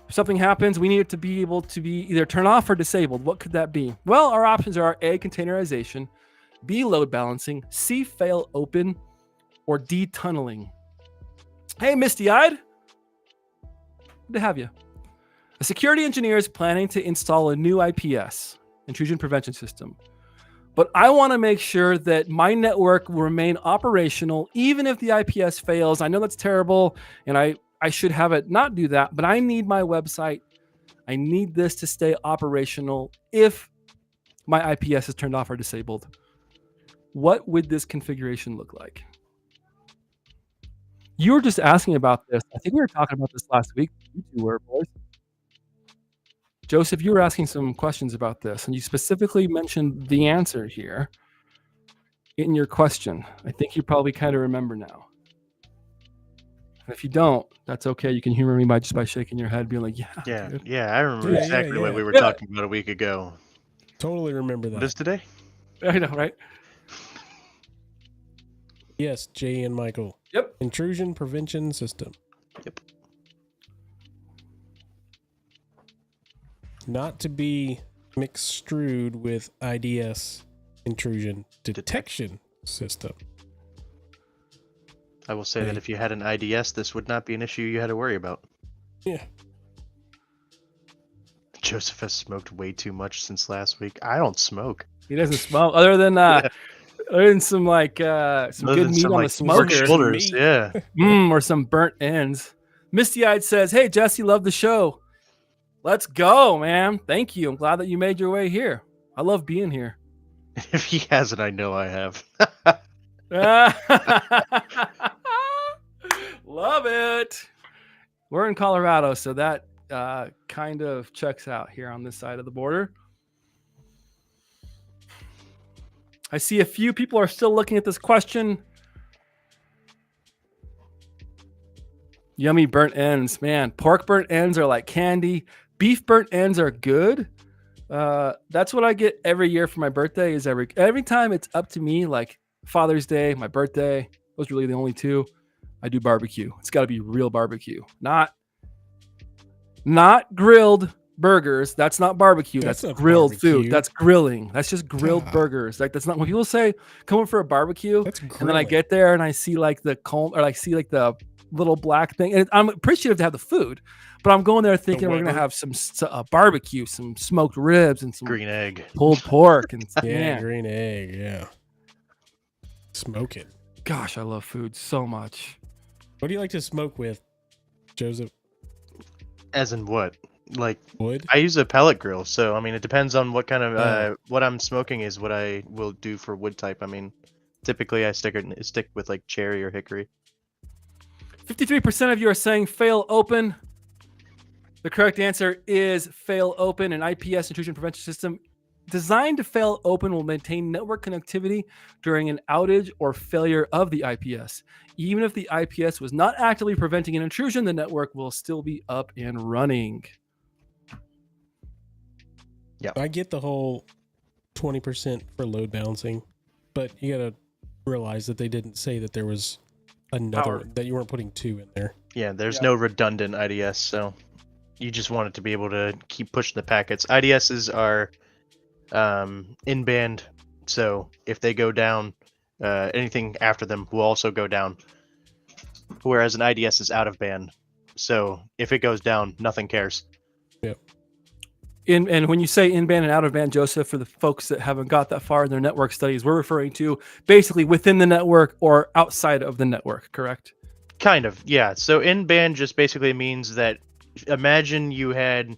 if something happens, we need it to be able to be either turned off or disabled. What could that be? Well, our options are A, containerization, B, load balancing, C, fail open, or D, tunneling. Hey, misty-eyed. Good to have you. A security engineer is planning to install a new IPS, intrusion prevention system. But I want to make sure that my network will remain operational even if the IPS fails. I know that's terrible, and I should have it not do that, but I need my website. I need this to stay operational if my IPS is turned off or disabled. What would this configuration look like? You were just asking about this. I think we were talking about this last week. You two were, boys. Joesph, you were asking some questions about this, and you specifically mentioned the answer here in your question. I think you probably kind of remember now. And if you don't, that's okay. You can humor me by shaking your head, being like, Yeah, dude. yeah, I remember exactly what we were Yeah. talking about a week ago. Totally remember that. What is today? I know, right? Yes, Jay and Michael. Yep. Intrusion prevention system. Yep. Not to be mixed with IDS intrusion detection system. I will say that if you had an IDS, this would not be an issue you had to worry about. Yeah. Joesph has smoked way too much since last week. I don't smoke. He doesn't smoke other than some like some Other good than meat some, on like, the pork smoker. shoulders, yeah. Or some burnt ends. Misty-eyed says, "Hey, Jesse, love the show. Let's go, man. Thank you. I'm glad that you made your way here. I love being here." If he hasn't, I know I have. Love it. We're in Colorado, so that kind of checks out here on this side of the border. I see a few people are still looking at this question. Yummy burnt ends. Man, pork burnt ends are like candy. Beef burnt ends are good. That's what I get every year for my birthday. Is every time it's up to me, like Father's Day, my birthday, those are really the only two. I do barbecue. It's got to be real barbecue, not grilled burgers. That's not barbecue. That's grilled barbecue. food. That's grilling. That's just grilled burgers. Like that's not when people say come for a barbecue. That's and then I get there and I see like the comb or like see like the little black thing. And I'm appreciative to have the food, but I'm going there thinking we're gonna have some barbecue, some smoked ribs, and some Green egg, pulled pork, and green egg. Yeah, smoke it. Gosh, I love food so much. What do you like to smoke with, Joseph? as in what? Like Wood? I use a pellet grill, so I mean it depends on what kind of what I'm smoking is what I will do for wood type. I mean, typically I stick with like cherry or hickory. 53% of you are saying fail open. The correct answer is fail open. An IPS intrusion prevention system designed to fail open will maintain network connectivity during an outage or failure of the IPS. Even if the IPS was not actively preventing an intrusion, the network will still be up and running. Yeah, I get the whole 20% for load balancing, but you gotta realize that they didn't say that there was another, that you weren't putting two in there. Yeah, there's no redundant IDS, so you just want it to be able to keep pushing the packets. IDSs are in band, so if they go down, anything after them will also go down. Whereas an IDS is out of band, so if it goes down, nothing cares. Yep. And when you say in-band and out-of-band, Joesph, for the folks that haven't got that far in their network studies, we're referring to basically within the network or outside of the network, correct? Kind of, yeah. So in-band just basically means that imagine you had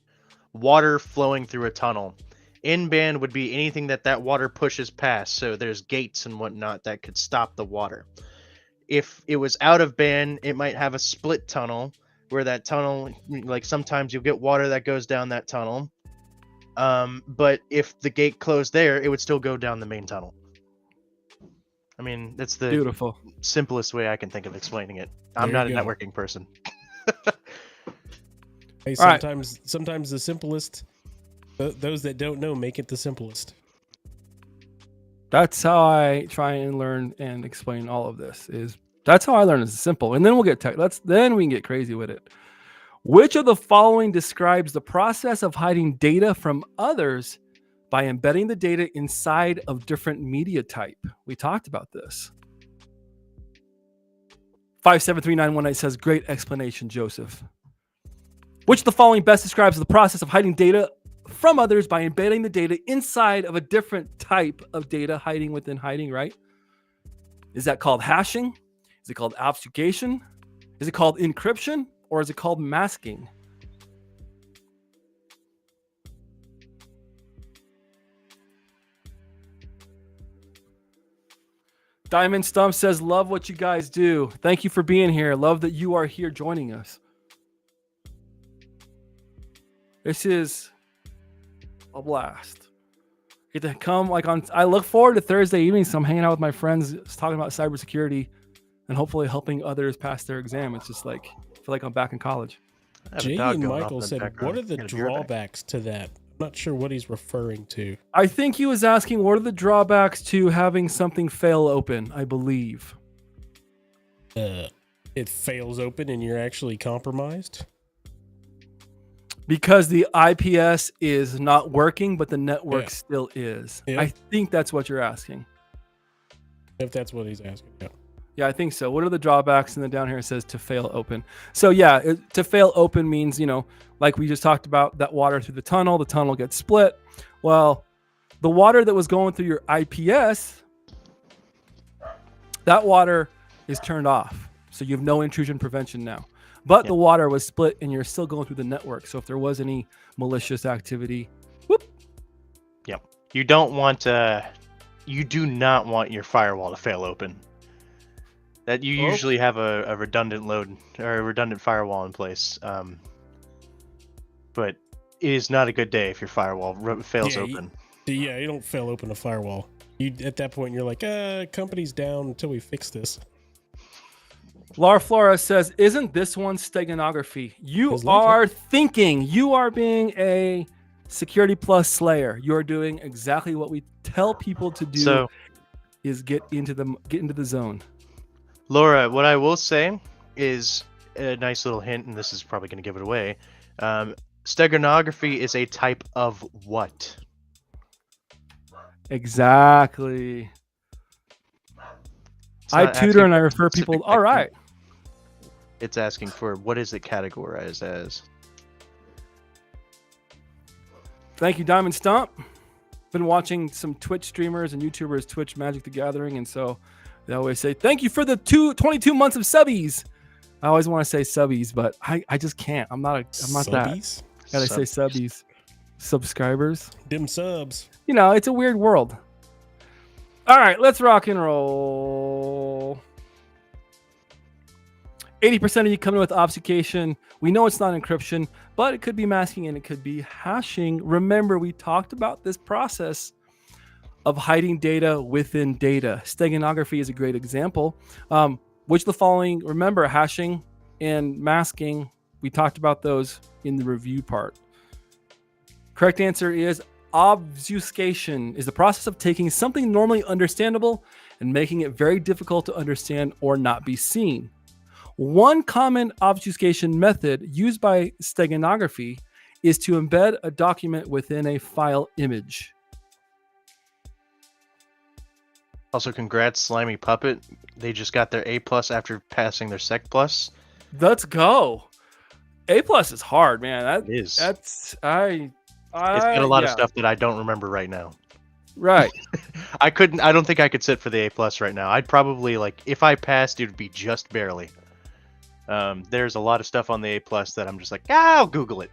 water flowing through a tunnel. In-band would be anything that water pushes past. So there's gates and whatnot that could stop the water. If it was out of band, it might have a split tunnel where that tunnel, like sometimes you'll get water that goes down that tunnel. But if the gate closed there, it would still go down the main tunnel. I mean, that's the Beautiful. simplest way I can think of explaining it. I'm There not a you go. networking person. Hey, All right. sometimes the simplest, those that don't know make it the simplest. That's how I try and learn and explain all of this. That's how I learn is simple. And then we'll get tech. Then we can get crazy with it. Which of the following describes the process of hiding data from others by embedding the data inside of different media type? We talked about this. 573918 says, great explanation, Joesph. Which of the following best describes the process of hiding data from others by embedding the data inside of a different type of data, hiding within hiding, right? Is that called hashing? Is it called obfuscation? Is it called encryption? Or is it called masking? Diamond Stump says, love what you guys do. Thank you for being here. Love that you are here joining us. This is a blast. Get to come I look forward to Thursday evenings. So I'm hanging out with my friends talking about cybersecurity and hopefully helping others pass their exam. It's just like, I feel like I'm back in college. I have a Jay dog and going off Michael in the said, background. what are the Gotta be right back. drawbacks to that? I'm not sure what he's referring to. I think he was asking, what are the drawbacks to having something fail open, I believe. It fails open and you're actually compromised? Because the IPS is not working, but the network still is. Yeah. I think that's what you're asking. If that's what he's asking. Yeah. Yeah, I think so. What are the drawbacks? And then down here it says to fail open. So yeah, to fail open means, like we just talked about, that water through the tunnel gets split. Well, the water that was going through your IPS, that water is turned off. So you have no intrusion prevention now. But the water was split and you're still going through the network. So if there was any malicious activity, whoop. Yep. You do not want your firewall to fail open. That you usually have a redundant load or a redundant firewall in place. But it is not a good day if your firewall fails open. You don't fail open a firewall. At that point, you're like, company's down until we fix this. Laura Flora says, isn't this one steganography? You are being a Security Plus slayer. You are doing exactly what we tell people to do, is get into the zone. Laura, what I will say is a nice little hint, and this is probably going to give it away. Steganography is a type of what? Exactly. I tutor and I refer people. All right. It's asking for what is it categorized as? Thank you, Diamond Stomp. Been watching some Twitch streamers and YouTubers Twitch Magic the Gathering, and so they always say, thank you for the 22 months of subbies. I always want to say subbies, but I just can't. I'm not that. Gotta say subbies. Subscribers. Dim subs. It's a weird world. All right, let's rock and roll. 80% of you coming with obfuscation. We know it's not encryption, but it could be masking and it could be hashing. Remember, we talked about this process of hiding data within data. Steganography is a great example. Which of the following, remember, hashing and masking, we talked about those in the review part. Correct answer is obfuscation is the process of taking something normally understandable and making it very difficult to understand or not be seen. One common obfuscation method used by steganography is to embed a document within a file image. Also, congrats, Slimy Puppet. They just got their A+ after passing their Sec+. Let's go. A+ is hard, man. It is. It's got a lot of Yeah, stuff that I don't remember right now. right. I don't think I could sit for the A+ right now. I'd probably, like, if I passed, it would be just barely. There's a lot of stuff on the A+ that I'm just like, I'll Google it.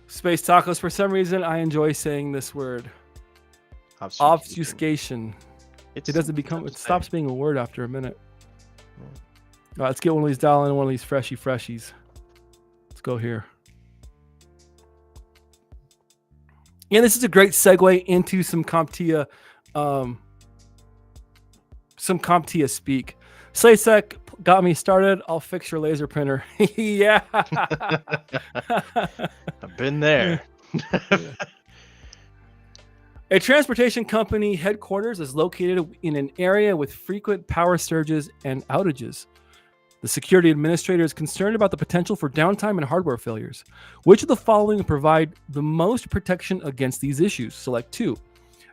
Space tacos. For some reason, I enjoy saying this word. Obfuscation. It doesn't become. It stops being a word after a minute. All right, let's get one of these dial in one of these freshies. Let's go here. And this is a great segue into some CompTIA, speak. SlaySec got me started. I'll fix your laser printer. Yeah. I've been there. A transportation company headquarters is located in an area with frequent power surges and outages. The security administrator is concerned about the potential for downtime and hardware failures. Which of the following provide the most protection against these issues? Select 2.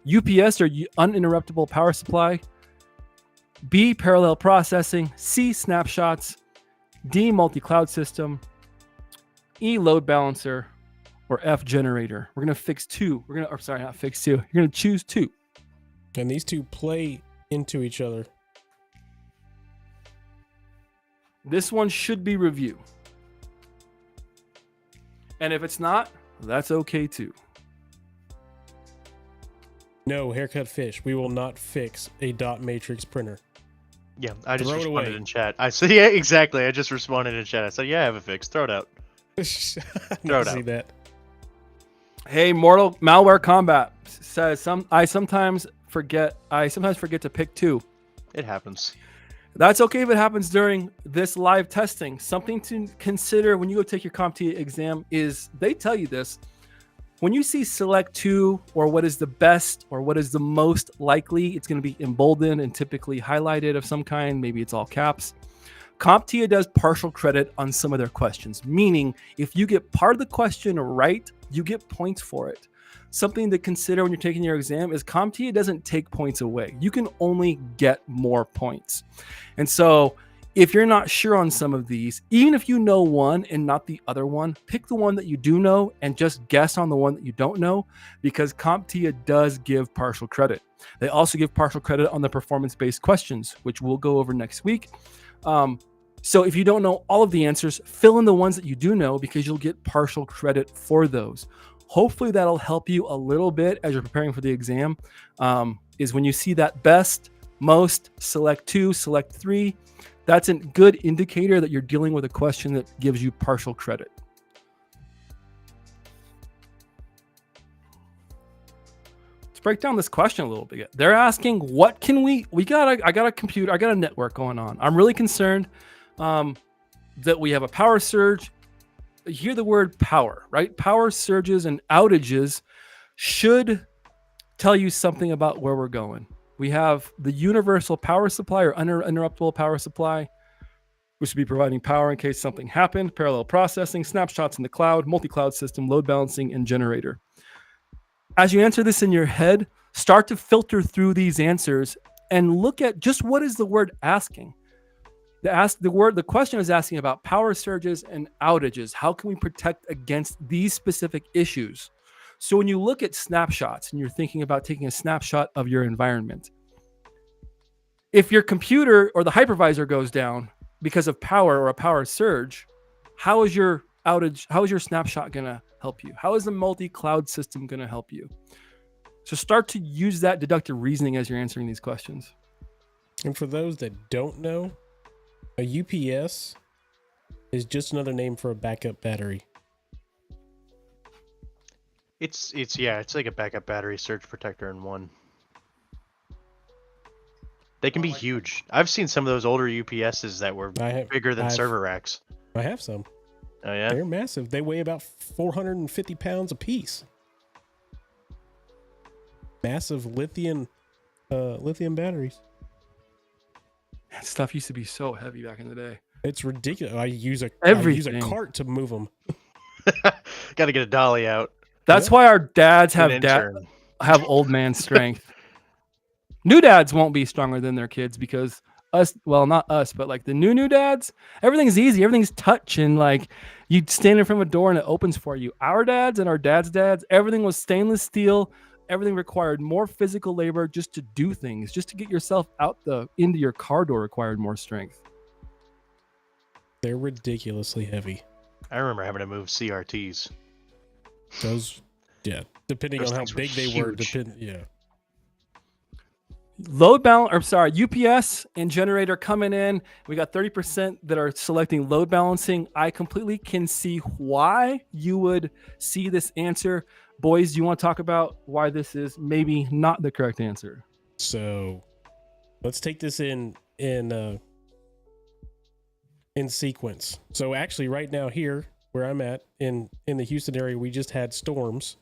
UPS or uninterruptible power supply. B, parallel processing. C, snapshots. D, multi-cloud system. E, load balancer. Or F, generator. We're going to fix 2. Not fix 2. You're going to choose 2. And these two play into each other. This one should be review. And if it's not, that's okay too. No, haircut fish. We will not fix a dot matrix printer. Yeah, I just Throw it responded away. in chat. I said, yeah, exactly. I just responded in chat. I said, yeah, I have a fix. Throw it out. Throw it see out. that. Hey, Mortal Malware Combat says I sometimes forget to pick 2. It happens. That's okay if it happens during this live testing. Something to consider when you go take your CompTIA exam is they tell you this. When you see select 2 or what is the best or what is the most likely, it's going to be emboldened and typically highlighted of some kind. Maybe it's all caps. CompTIA does partial credit on some of their questions, meaning if you get part of the question right, you get points for it. Something to consider when you're taking your exam is CompTIA doesn't take points away. You can only get more points. And so if you're not sure on some of these, even if you know one and not the other one, pick the one that you do know and just guess on the one that you don't know, because CompTIA does give partial credit. They also give partial credit on the performance-based questions, which we'll go over next week. So if you don't know all of the answers, fill in the ones that you do know because you'll get partial credit for those. Hopefully that'll help you a little bit as you're preparing for the exam, is when you see that best, most, select 2, select 3, that's a good indicator that you're dealing with a question that gives you partial credit. Let's break down this question a little bit. They're asking, what can I got a computer, I got a network going on. I'm really concerned that we have a power surge. You hear the word power, right? Power surges and outages should tell you something about where we're going. We have the universal power supply or uninterruptible power supply, which would be providing power in case something happened, parallel processing, snapshots in the cloud, multi-cloud system, load balancing, and generator. As you answer this in your head, start to filter through these answers and look at just what is the word asking. The question is asking about power surges and outages. How can we protect against these specific issues? So when you look at snapshots and you're thinking about taking a snapshot of your environment, if your computer or the hypervisor goes down because of power or a power surge, how is your snapshot going to help you? How is the multi-cloud system going to help you? So start to use that deductive reasoning as you're answering these questions. And for those that don't know, a UPS is just another name for a backup battery. It's like a backup battery surge protector in one. They can be huge. I've seen some of those older UPSs that were bigger than server racks. I have some. Oh yeah? They're massive. They weigh about 450 pounds a piece. Massive lithium batteries. That stuff used to be so heavy back in the day. It's ridiculous. I use a cart to move them. Got to get a dolly out. That's why our dads have old man strength. New dads won't be stronger than their kids because us, well, not us, but like the new dads, everything's easy. Everything's touch, and like you stand in front of a door and it opens for you. Our dads and our dads, everything was stainless steel. Everything required more physical labor just to do things. Just to get yourself out into your car door required more strength. They're ridiculously heavy. I remember having to move CRTs. Those, yeah, depending Those on how things were big they were, huge. yeah. UPS and generator coming in. We got 30% that are selecting load balancing. I completely can see why you would see this answer. Boys, do you want to talk about why this is maybe not the correct answer? So let's take this in sequence. So actually right now here where I'm at in the Houston area, we just had storms.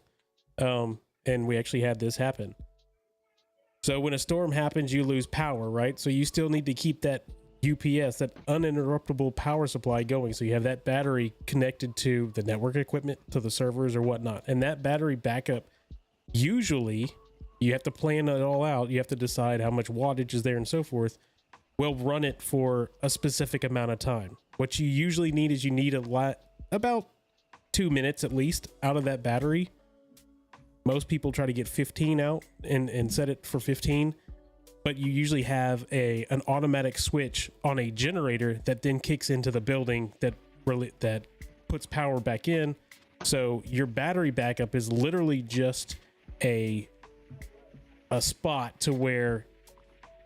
And we actually had this happen. So when a storm happens, you lose power, right? So you still need to keep that UPS, that uninterruptible power supply going. So you have that battery connected to the network equipment, to the servers or whatnot. And that battery backup, usually you have to plan it all out. You have to decide how much wattage is there and so forth. We'll run it for a specific amount of time. What you usually need is you need about 2 minutes at least out of that battery. Most people try to get 15 out and set it for 15, but you usually have an automatic switch on a generator that then kicks into the building that puts power back in. So your battery backup is literally just a spot to where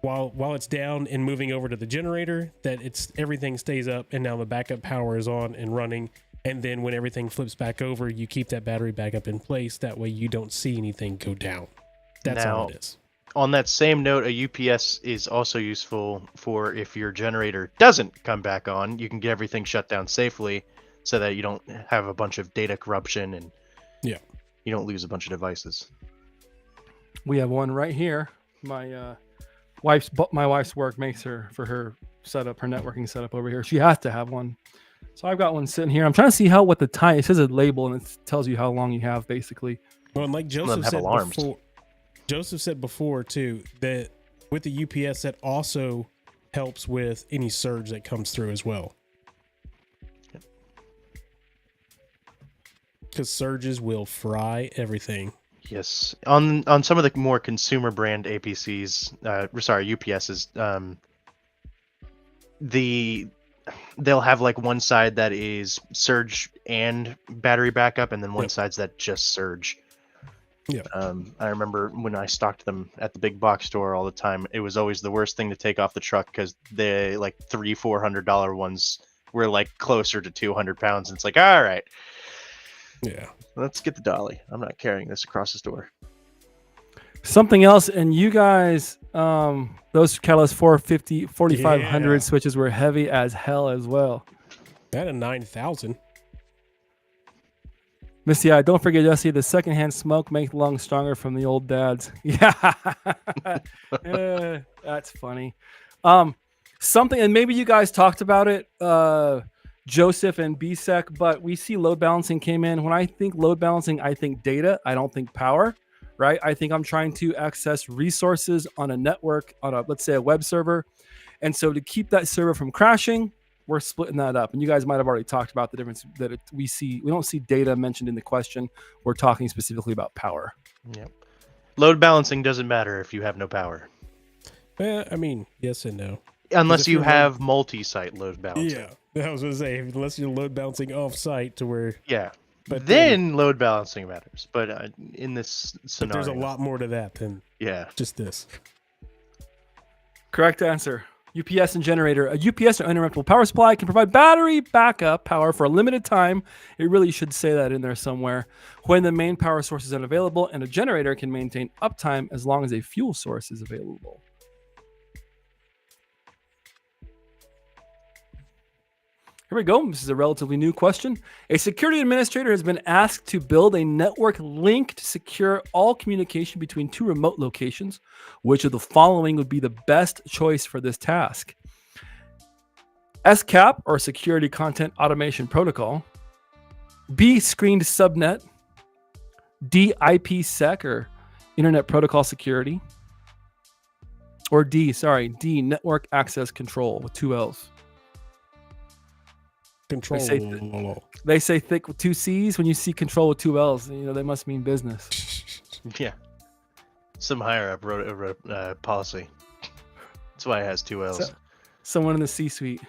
while it's down and moving over to the generator, that everything stays up and now the backup power is on and running. And then when everything flips back over, you keep that battery backup in place. That way you don't see anything go down. That's all it is. On that same note, a UPS is also useful for if your generator doesn't come back on, you can get everything shut down safely so that you don't have a bunch of data corruption and you don't lose a bunch of devices. We have one right here. My wife's work makes her for her setup, her networking setup over here. She has to have one. So I've got one sitting here. I'm trying to see what the time. It says a label and it tells you how long you have, basically. Well, and like Joesph said before too, that with the UPS that also helps with any surge that comes through as well. Because surges will fry everything. Yes, on some of the more consumer brand APCs, UPSs, they'll have like one side that is surge and battery backup, and then one side's that just surge. Yeah. I remember when I stocked them at the big box store all the time, it was always the worst thing to take off the truck because the like $300-$400 ones were like closer to 200 pounds, and it's like, all right, let's get the dolly. I'm not carrying this across the store. Something else, and you guys, those Catalyst 450, 4500 switches were heavy as hell as well. I had a 9,000. Missy, don't forget, Jesse, the secondhand smoke makes lungs stronger from the old dads. Yeah. That's funny. Something, and maybe you guys talked about it, Joesph and BSec, but we see load balancing came in. When I think load balancing, I think data. I don't think power, right? I think I'm trying to access resources on a network, let's say a web server. And so to keep that server from crashing, we're splitting that up. And you guys might have already talked about the difference that we don't see data mentioned in the question. We're talking specifically about power. Yep. Load balancing doesn't matter if you have no power. I mean, yes and no. Unless you have multi-site load balancing. Yeah, I was going to say, unless you're load balancing off-site to where... Yeah, but then load balancing matters. But in this scenario... But there's a lot more to that than just this. Correct answer. UPS and generator. A UPS or uninterruptible power supply can provide battery backup power for a limited time. It really should say that in there somewhere. When the main power source is unavailable, and a generator can maintain uptime as long as a fuel source is available. Here we go. This is a relatively new question. A security administrator has been asked to build a network link to secure all communication between two remote locations. Which of the following would be the best choice for this task? SCAP, or Security Content Automation Protocol. B, Screened Subnet. D, IPsec, or Internet Protocol Security. Or D, sorry, D, network access control with 2 L's. Control. They say thick with 2 C's. When you see control with 2 L's, they must mean business. Yeah. Some higher up wrote a policy. That's why it has 2 L's. Someone in the C-suite.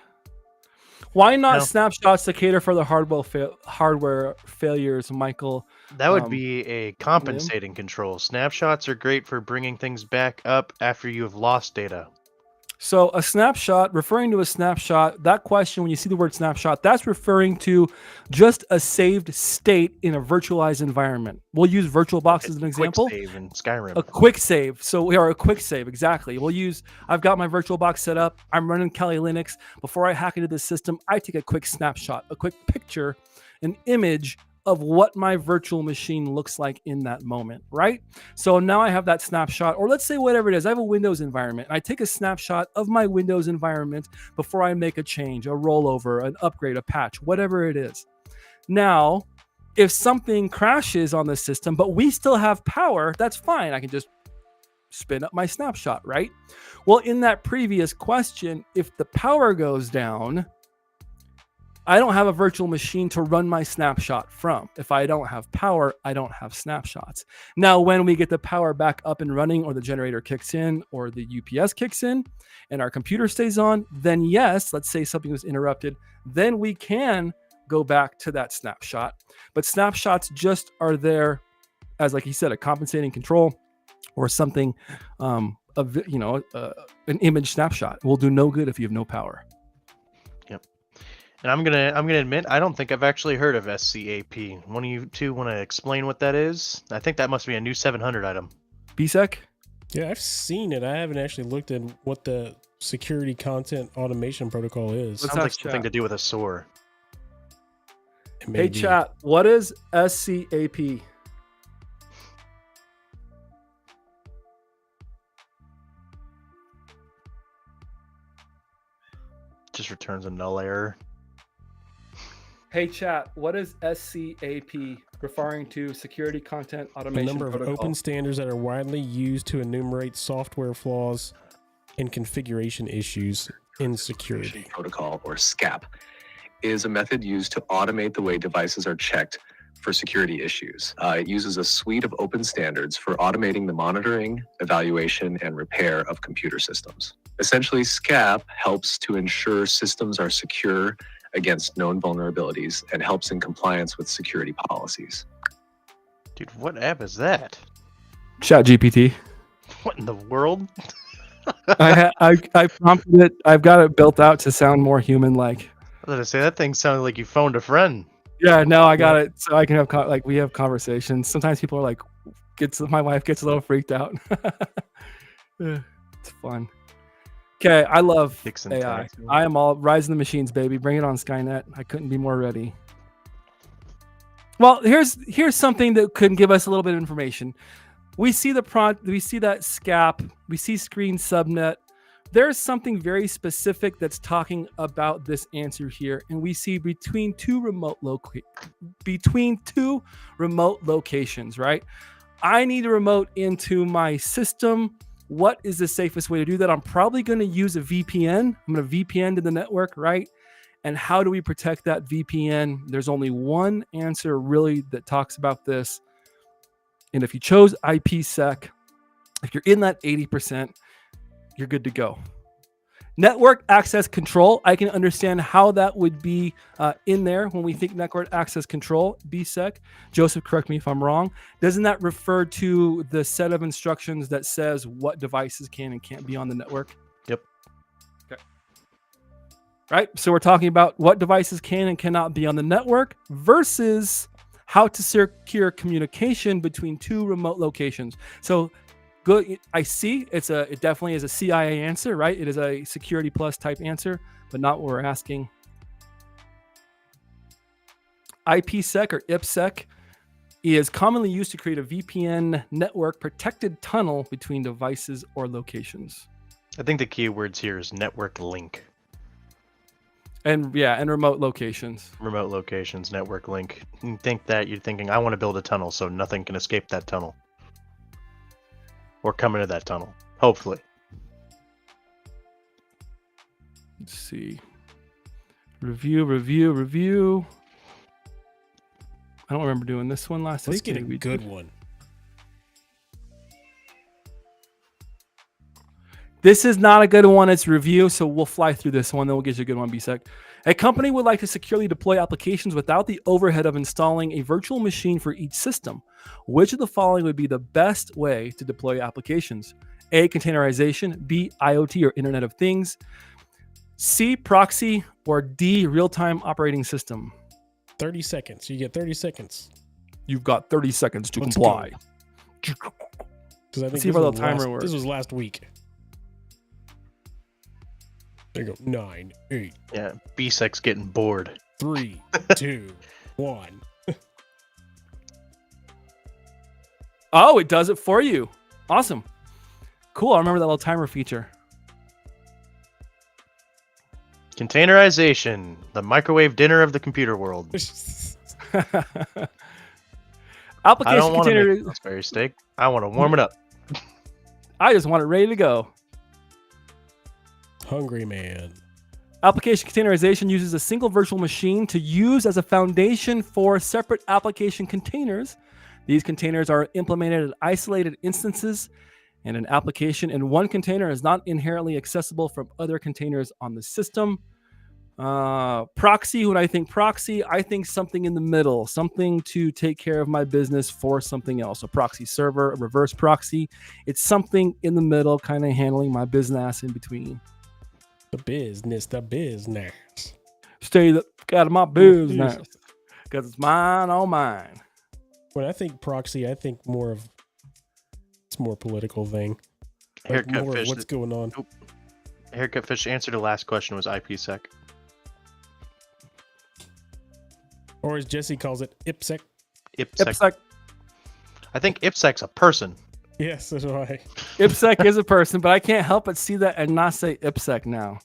Why not No. snapshots to cater for the hardware failures, Michael? That would be a compensating control. Snapshots are great for bringing things back up after you have lost data. So a snapshot, referring to a snapshot, that question, when you see the word snapshot, that's referring to just a saved state in a virtualized environment. We'll use VirtualBox as an example. Quick save in Skyrim. A quick save. So we are a quick save, exactly. I've got my VirtualBox set up. I'm running Kali Linux. Before I hack into the system, I take a quick snapshot, a quick picture, an image of what my virtual machine looks like in that moment, right? So now I have that snapshot, or let's say whatever it is, I have a Windows environment. I take a snapshot of my Windows environment before I make a change, a rollover, an upgrade, a patch, whatever it is. Now, if something crashes on the system, but we still have power, that's fine. I can just spin up my snapshot, right? Well, in that previous question, if the power goes down, I don't have a virtual machine to run my snapshot from. If I don't have power, I don't have snapshots. Now, when we get the power back up and running, or the generator kicks in, or the UPS kicks in, and our computer stays on, then yes, let's say something was interrupted, then we can go back to that snapshot. But snapshots just are there as, like he said, a compensating control or something, an image snapshot. Will do no good if you have no power. And I'm gonna admit, I don't think I've actually heard of SCAP. One of you two want to explain what that is? I think that must be a new 700 item. BSec? Yeah, I've seen it. I haven't actually looked at what the security content automation protocol is. Sounds like something to do with a SOAR. Hey chat, what is SCAP? Just returns a null error. Hey chat, what is SCAP referring to? Security content A automation number of protocol. open standards that are widely used to enumerate software flaws and configuration issues in security. Protocol, or SCAP, is a method used to automate the way devices are checked for security issues. It uses a suite of open standards for automating the monitoring, evaluation, and repair of computer systems. Essentially, SCAP helps to ensure systems are secure against known vulnerabilities and helps in compliance with security policies. Dude, what app is that? Chat GPT. What in the world? I prompted it. I've got it built out to sound more human-like. I was gonna say, that thing sounded like you phoned a friend. Yeah, no, I got it. So I can have we have conversations. Sometimes people are like, my wife gets a little freaked out. Yeah, it's fun. Okay, I love Fixing AI. things. I am all Rise of the Machines, baby. Bring it on, Skynet. I couldn't be more ready. Well, here's something that could give us a little bit of information. We see we see that SCAP, we see screen subnet. There's something very specific that's talking about this answer here, and we see between two remote locations, right? I need a remote into my system. What is the safest way to do that? I'm probably going to use a VPN. I'm going to VPN to the network, right? And how do we protect that VPN? There's only one answer really that talks about this. And if you chose IPsec, if you're in that 80%, you're good to go. Network access control, I can understand how that would be in there when we think network access control, BSec. Joesph, correct me if I'm wrong. Doesn't that refer to the set of instructions that says what devices can and can't be on the network? Yep. Okay. Right, so we're talking about what devices can and cannot be on the network versus how to secure communication between two remote locations. So good. I see it definitely is a CIA answer, right? It is a security plus type answer, but not what we're asking. IPsec or IPsec is commonly used to create a VPN network protected tunnel between devices or locations. I think the key words here is network link. And remote locations. Remote locations, network link. You think that, you're thinking, I want to build a tunnel so nothing can escape that tunnel. Or come into that tunnel, hopefully. Let's see. Review. I don't remember doing this one last Let's week. get a Maybe we good did. one. This is not a good one. It's review, so we'll fly through this one. Then we'll get you a good one, BSec. A company would like to securely deploy applications without the overhead of installing a virtual machine for each system. Which of the following would be the best way to deploy applications? A, containerization. B, IoT or Internet of Things. C, proxy. Or D, real-time operating system. 30 seconds. You get 30 seconds. You've got 30 seconds to Let's comply. Because I think See if our little timer works. this was last week. There you go. 9, 8, Yeah, BSec's getting bored. 3, 2, 1. Oh, it does it for you. Awesome. Cool. I remember that little timer feature. Containerization, the microwave dinner of the computer world. I Application don't want to container. make a Salisbury steak. I want to warm it up. I just want it ready to go. Hungry man. Application containerization uses a single virtual machine to use as a foundation for separate application containers. These containers are implemented as isolated instances, and an application in one container is not inherently accessible from other containers on the system. Proxy, when I think proxy, I think something in the middle, something to take care of my business for something else. A proxy server, a reverse proxy. It's something in the middle, kind of handling my business in between. The business. Stay out of my business because it's mine, all mine. When I think proxy, I think more of it's more political thing. Like Haircut more of fish. what's going on. Haircut fish answer to the last question was IPsec. Or as Jesse calls it, IPsec. IPsec. I think IPsec's a person. Yes, that's right. IPsec is a person, but I can't help but see that and not say IPsec now.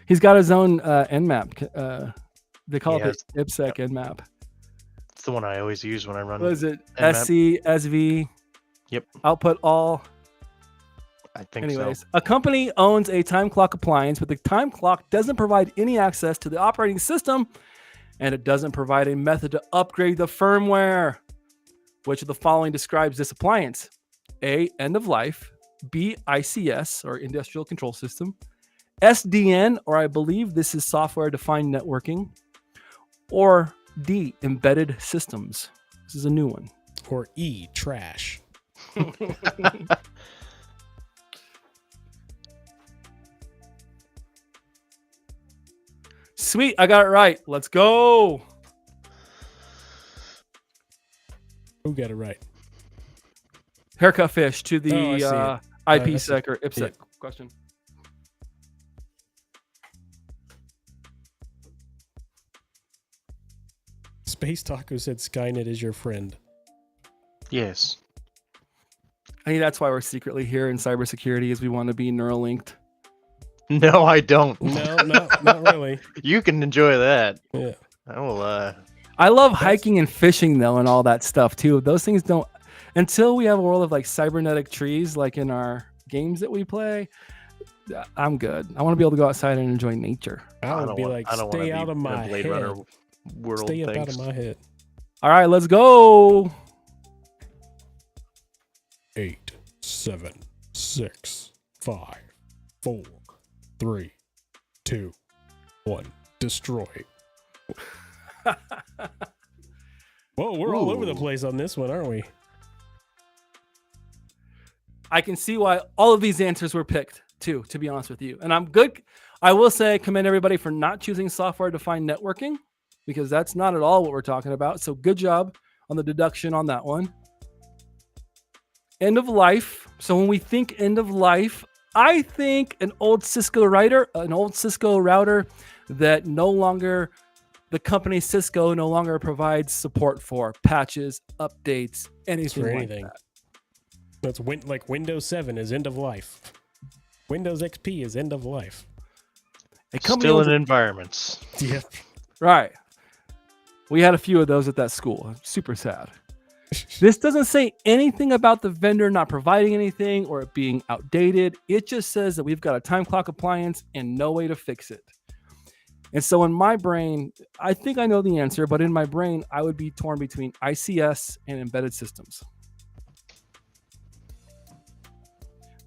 He's got his own Nmap. They call it the IPsec Nmap. It's the one I always use when I run. What is it? Nmap. SC, SV. Yep. Output all. I think Anyways, so. a company owns a time clock appliance, but the time clock doesn't provide any access to the operating system, and it doesn't provide a method to upgrade the firmware. Which of the following describes this appliance? A, end of life. B, ICS, or industrial control system. SDN, or I believe this is software defined networking. Or D, embedded systems. This is a new one. Or E, trash. Sweet, I got it right. Let's go. Who got it right? Haircut fish to the Oh, I see it. IPsec or IPsec question. Space Taco said Skynet is your friend. Yes. I think that's why we're secretly here in cybersecurity, is we want to be neural linked. No, I don't. No, not really. You can enjoy that. Yeah. I will. I love hiking and fishing though, and all that stuff too. Those things don't, until we have a world of like cybernetic trees, like in our games that we play. I'm good. I want to be able to go outside and enjoy nature. I would don't be want- like, I don't wanna stay be out of in my Blade head. Runner world Stay up out things. of my head. All right, let's go. 8, 7, 6, 5, 4, 3, 2, 1. Destroy. Whoa, we're all over the place on this one, aren't we? I can see why all of these answers were picked too, to be honest with you. And I'm good. I will say, commend everybody for not choosing software-defined networking, because that's not at all what we're talking about. So good job on the deduction on that one. End of life. So when we think end of life, I think an old Cisco router that no longer, the company Cisco no longer provides support for patches, updates, anything For like anything. that. That's like Windows 7 is end of life. Windows XP is end of life. A company Still owns in environments. Yep. Right. We had a few of those at that school. Super sad. This doesn't say anything about the vendor not providing anything or it being outdated. It just says that we've got a time clock appliance and no way to fix it. And so in my brain, I think I know the answer, but in my brain, I would be torn between ICS and embedded systems.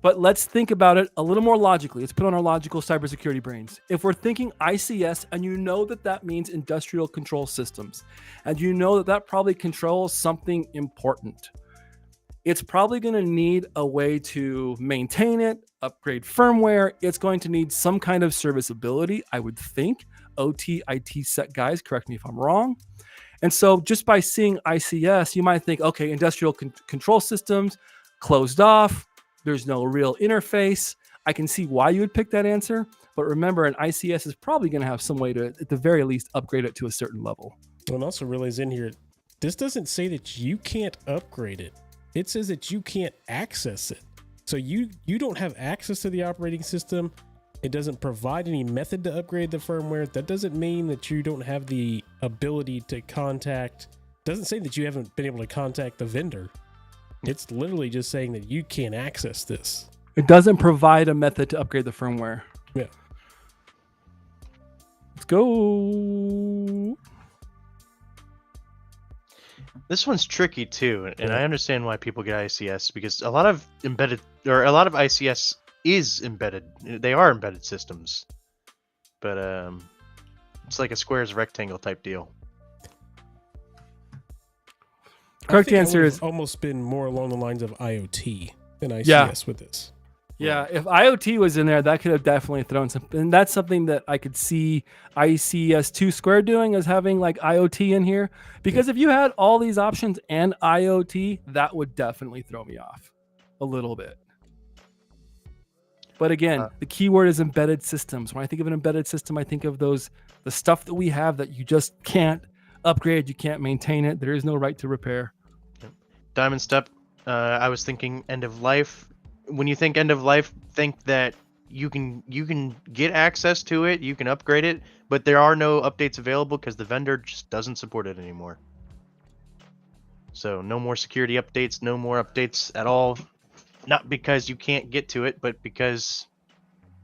But let's think about it a little more logically. Let's put on our logical cybersecurity brains. If we're thinking ICS, and you know that that means industrial control systems, and you know that that probably controls something important, it's probably going to need a way to maintain it, upgrade firmware. It's going to need some kind of serviceability, I would think. OT, IT set guys, correct me if I'm wrong. And so just by seeing ICS, you might think, okay, industrial control systems, closed off, there's no real interface. I can see why you would pick that answer. But remember, an ICS is probably going to have some way to, at the very least, upgrade it to a certain level. And also realize in here, this doesn't say that you can't upgrade it. It says that you can't access it. So you don't have access to the operating system. It doesn't provide any method to upgrade the firmware. That doesn't mean that you don't have the ability to contact. Doesn't say that you haven't been able to contact the vendor. It's literally just saying that you can't access this. It doesn't provide a method to upgrade the firmware. Yeah. Let's go. This one's tricky too, and I understand why people get ICS, because a lot of ICS is embedded. They are embedded systems, but it's like a squares rectangle type deal. Correct answer is almost been more along the lines of IoT than ICS with this. Yeah, if IoT was in there, that could have definitely thrown some, and that's something that I could see ICS2 Square doing, as having like IoT in here. Because if you had all these options and IoT, that would definitely throw me off a little bit. But again, the keyword is embedded systems. When I think of an embedded system, I think of the stuff that we have that you just can't upgrade, you can't maintain it. There is no right to repair. Diamond Step, I was thinking end of life. When you think end of life, think that you can get access to it, you can upgrade it, but there are no updates available because the vendor just doesn't support it anymore. So no more security updates, no more updates at all. Not because you can't get to it, but because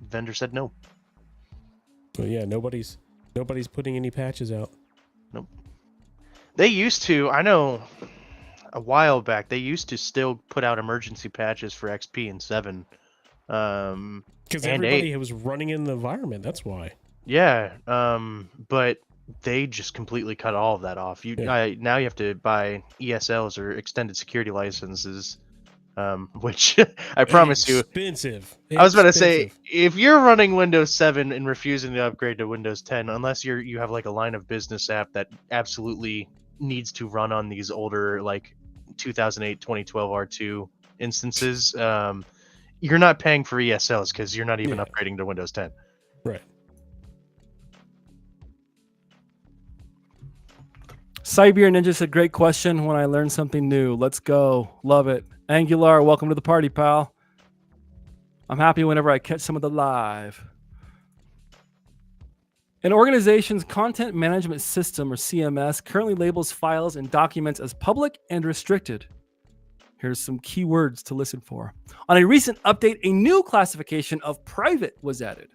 the vendor said no. Well, yeah, nobody's putting any patches out. Nope. They used to, I know a while back, they used to still put out emergency patches for XP and 7. Because everybody 8 was running in the environment, that's why. Yeah, but they just completely cut all of that off. Now you have to buy ESLs or extended security licenses, which I promise you, expensive. I was about to say, if you're running Windows 7 and refusing to upgrade to Windows 10, unless you have like a line of business app that absolutely needs to run on these older like 2008, 2012 R2 instances, you're not paying for ESLs because you're not even upgrading to Windows 10. Right. Cyber Ninja said, great question. When I learn something new, let's go. Love it. Angular, welcome to the party, pal. I'm happy whenever I catch some of the live. An organization's content management system, or CMS, currently labels files and documents as public and restricted. Here's some key words to listen for. On a recent update, a new classification of private was added.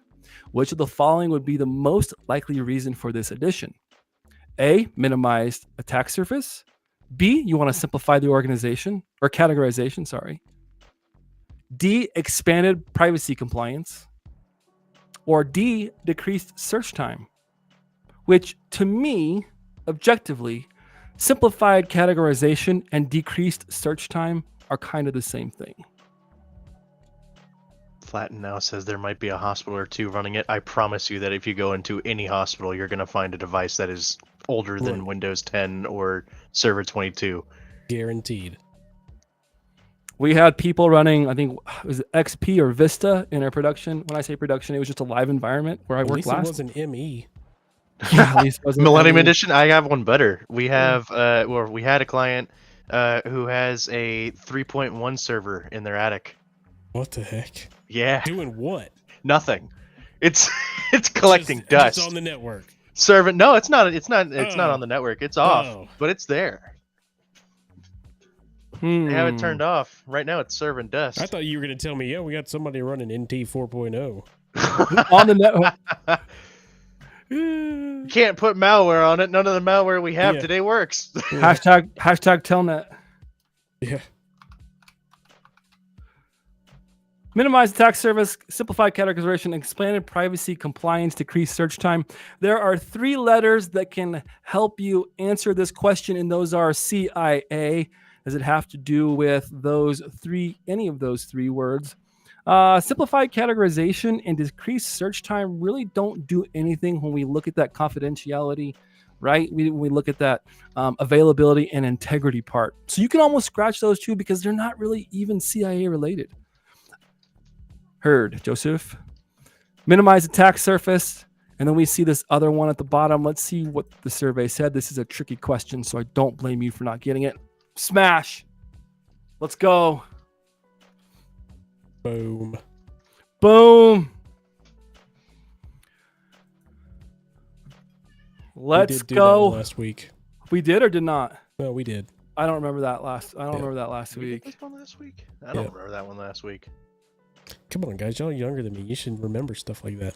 Which of the following would be the most likely reason for this addition? A, minimized attack surface. B, you want to simplify the organization or categorization, sorry. D, expanded privacy compliance. Or D, decreased search time. Which to me, objectively, simplified categorization and decreased search time are kind of the same thing. Flatten now says there might be a hospital or two running it. I promise you that if you go into any hospital, you're going to find a device that is older than Windows 10 or Server 22. Guaranteed. We had people running, I think, was it XP or Vista in our production? When I say production, it was just a live environment where I worked last. It was an ME. Yeah, at least it wasn't Millennium ME. Edition. I have one better. We have, we had a client who has a 3.1 server in their attic. What the heck? Yeah. Doing what? Nothing. It's collecting dust. It's on the network. Serving. No, it's not. It's not on the network. It's off, but it's there. They have it Hmm. turned off. Right now it's serving dust. I thought you were going to tell me, yeah, we got somebody running NT 4.0. On the network. You can't put malware on it. None of the malware we have Yeah. today works. Hashtag telnet. Yeah. Minimize attack service, simplify categorization, expanded privacy, compliance, decrease search time. There are 3 letters that can help you answer this question, and those are CIA. Does it have to do with any of those 3 words? Simplified categorization and decreased search time really don't do anything when we look at that confidentiality, right? We look at that availability and integrity part. So you can almost scratch those 2 because they're not really even CIA related. Heard, Joesph. Minimize attack surface. And then we see this other one at the bottom. Let's see what the survey said. This is a tricky question, so I don't blame you for not getting it. Smash. Let's go. Boom. Boom. We Let's did do that one go. last week. We did or did not? No, we did. I don't remember that last. I don't Yeah. remember that last We did week. this one last week? I don't Yeah. remember that one last week. Come on, guys. Y'all younger than me. You should remember stuff like that.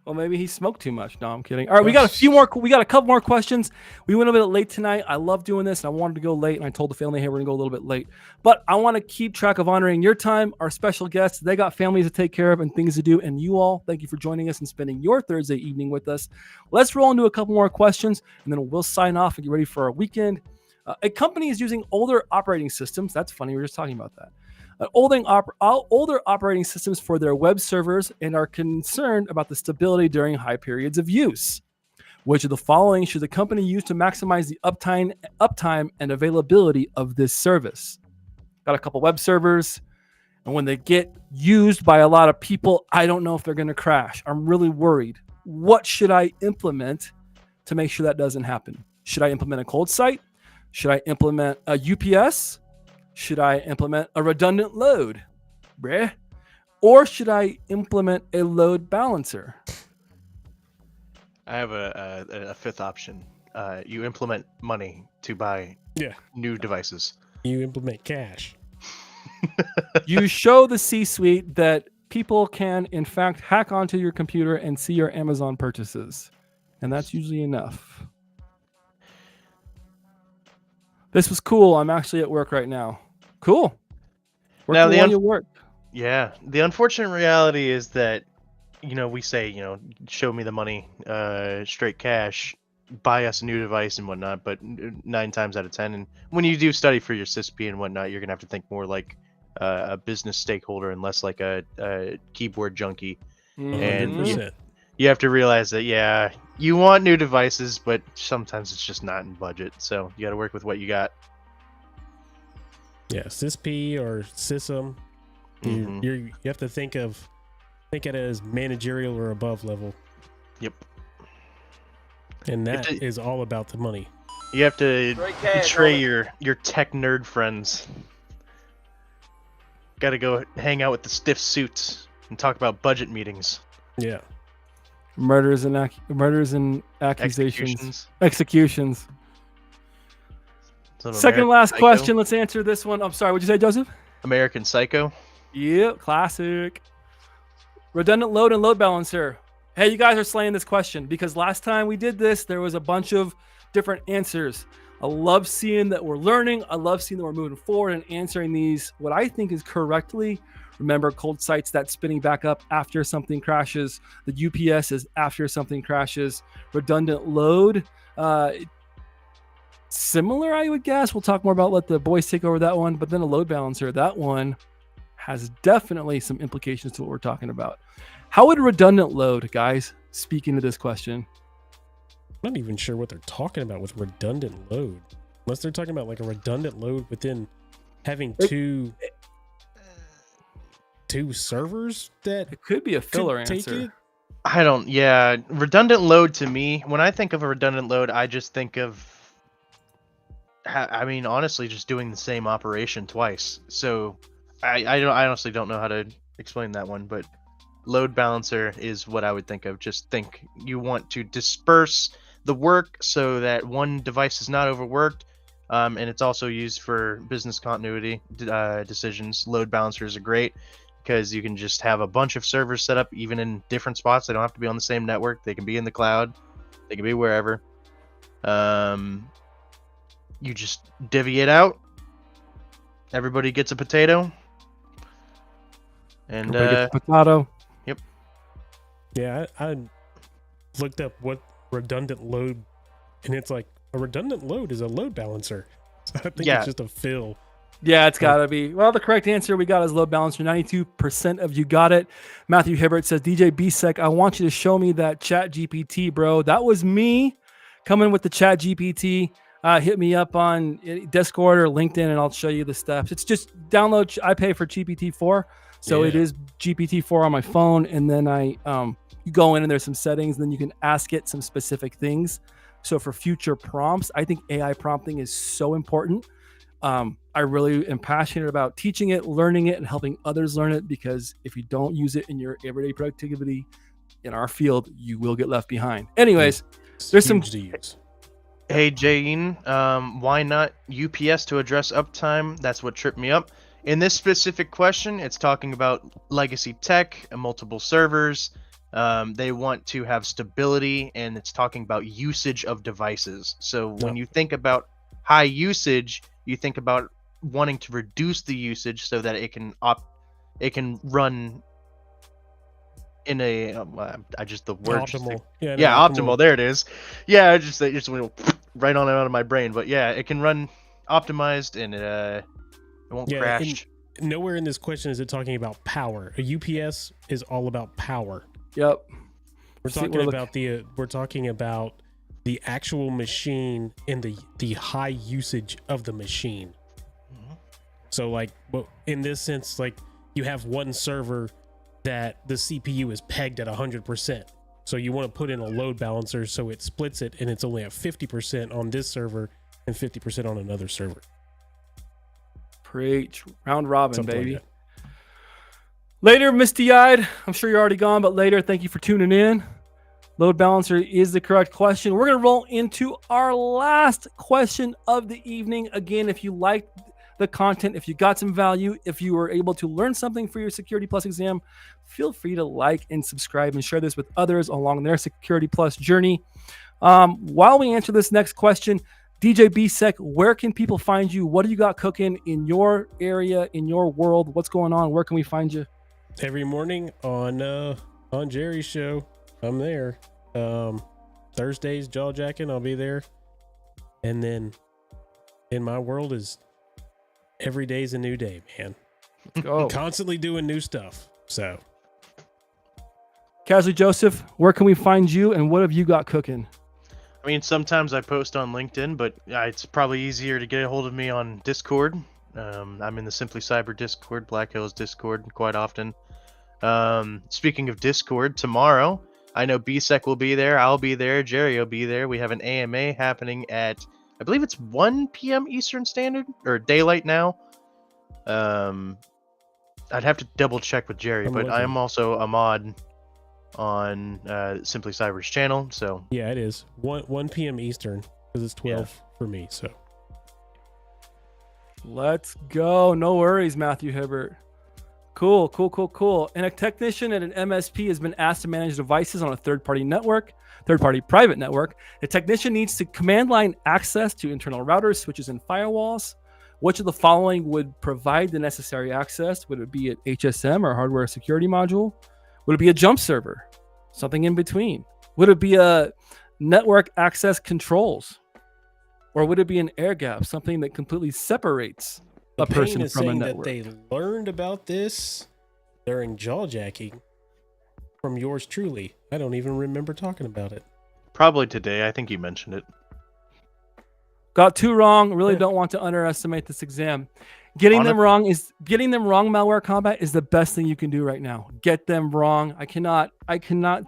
Well, maybe he smoked too much. No, I'm kidding. All right, we got a couple more questions. We went a bit late tonight. I love doing this, and I wanted to go late, and I told the family, hey, we're gonna go a little bit late. But I want to keep track of honoring your time. Our special guests, they got families to take care of and things to do, and you all, thank you for joining us and spending your Thursday evening with us. Let's roll into a couple more questions, and then we'll sign off and get ready for our weekend. A company is using older operating systems. That's funny. We were just talking about that. Older operating systems for their web servers and are concerned about the stability during high periods of use. Which of the following should the company use to maximize the uptime and availability of this service? Got a couple web servers, and when they get used by a lot of people, I don't know if they're going to crash. I'm really worried. What should I implement to make sure that doesn't happen? Should I implement a cold site? Should I implement a UPS? Should I implement a redundant load? Bruh. Or should I implement a load balancer? I have a 5th option. You implement money to buy new devices. You implement cash. You show the C-suite that people can, in fact, hack onto your computer and see your Amazon purchases. And that's usually enough. This was cool. I'm actually at work right now. Cool. Now, Work your work. Yeah. The unfortunate reality is that, we say, show me the money, straight cash, buy us a new device and whatnot, but 9 times out of 10, and when you do study for your CISP and whatnot, you're going to have to think more like a business stakeholder and less like a keyboard junkie. And 100%. you have to realize that, yeah, you want new devices, but sometimes it's just not in budget. So you got to work with what you got. Yeah, CISP or SysM. You have to think of it as managerial or above level. Yep. And that is all about the money. You have to betray your tech nerd friends. Got to go hang out with the stiff suits and talk about budget meetings. Yeah. Murders and accusations. Executions. Second last question. Let's answer this one. I'm sorry. What'd you say, Joesph? American Psycho. Yep, classic. Redundant load and load balancer. Hey, you guys are slaying this question because last time we did this, there was a bunch of different answers. I love seeing that we're learning. I love seeing that we're moving forward and answering these, what I think is correctly. Remember, cold sites, that's spinning back up after something crashes. The UPS is after something crashes. Redundant load, similar, I would guess. We'll talk more about, let the boys take over that one. But then a load balancer, that one has definitely some implications to what we're talking about. How would redundant load, guys, speak into this question? I'm not even sure what they're talking about with redundant load. Unless they're talking about like a redundant load within having two servers that it could be a filler answer. Redundant load to me, when I think of a redundant load, I just think of, honestly, just doing the same operation twice. So I honestly don't know how to explain that one, but load balancer is what I would think of. Just think you want to disperse the work so that one device is not overworked. And it's also used for business continuity decisions. Load balancers are great because you can just have a bunch of servers set up even in different spots. They don't have to be on the same network. They can be in the cloud. They can be wherever. You just divvy it out. Everybody gets a potato. And Everybody gets a potato. Yeah, I looked up what redundant load, and it's like a redundant load is a load balancer. So I think it's just a fill. Yeah, it's got to be. Well, the correct answer we got is load balancer. 92% of you got it. Matthew Hibbert says, DJBSec, I want you to show me that chat GPT, bro. That was me coming with the chat GPT. Hit me up on Discord or LinkedIn, and I'll show you the steps. It's just download. I pay for GPT-4, so it is GPT-4 on my phone, and then you go in and there's some settings, and then you can ask it some specific things. So for future prompts, I think AI prompting is so important. I really am passionate about teaching it, learning it, and helping others learn it, because if you don't use it in your everyday productivity in our field, you will get left behind. Anyways, there's some to use. Hey, Jane, why not UPS to address uptime? That's what tripped me up. In this specific question, it's talking about legacy tech and multiple servers. They want to have stability, and it's talking about usage of devices. So when you think about high usage, you think about wanting to reduce the usage so that it can run in a optimal. Optimal. There it is. Yeah, it just went right on out of my brain. But yeah, it can run optimized, and it won't crash. Nowhere in this question is it talking about power. A UPS is all about power. Yep. We're talking about the actual machine and the high usage of the machine. Mm-hmm. So like, in this sense, like you have one server that the CPU is pegged at 100%. So you want to put in a load balancer so it splits it, and it's only at 50% on this server and 50% on another server. Preach. Round robin, Something baby. like Later, misty-eyed. I'm sure you're already gone, but later, thank you for tuning in. Load balancer is the correct question. We're going to roll into our last question of the evening. Again, if you liked the content, if you got some value, if you were able to learn something for your Security Plus exam, feel free to like and subscribe and share this with others along their Security Plus journey. While we answer this next question, DJBSec, where can people find you? What do you got cooking in your area, in your world? What's going on? Where can we find you? Every morning on Jerry's show, I'm there. Thursdays, jawjacking, I'll be there. And then in my world is every day's a new day, man. Let's go. Constantly doing new stuff. So, Casually Joesph, where can we find you, and what have you got cooking? I mean, sometimes I post on LinkedIn, but it's probably easier to get a hold of me on Discord. I'm in the Simply Cyber Discord, Black Hills Discord, quite often. Speaking of Discord, tomorrow, I know BSec will be there, I'll be there, Jerry will be there. We have an AMA happening at, I believe it's 1 p.m. Eastern Standard, or daylight now. I'd have to double check with Jerry, but I am also a mod on Simply Cyber's channel, so yeah, it is 1 p.m. Eastern, because it's 12 for me. So let's go. No worries, Matthew Hibbert. Cool. And a technician at an MSP has been asked to manage devices on a third-party private network. The technician needs to command line access to internal routers, switches, and firewalls. Which of the following would provide the necessary access? Would it be an HSM or hardware security module? Would it be a jump server? Something in between? Would it be a network access controls? Or would it be an air gap, something that completely separates a person from a network? That they learned about this during jawjacking from yours truly. I don't even remember talking about it. probably today. I think you mentioned it. Got two wrong. Really don't want to underestimate this exam. Getting them wrong, malware combat is the best thing you can do right now. Get them wrong. I cannot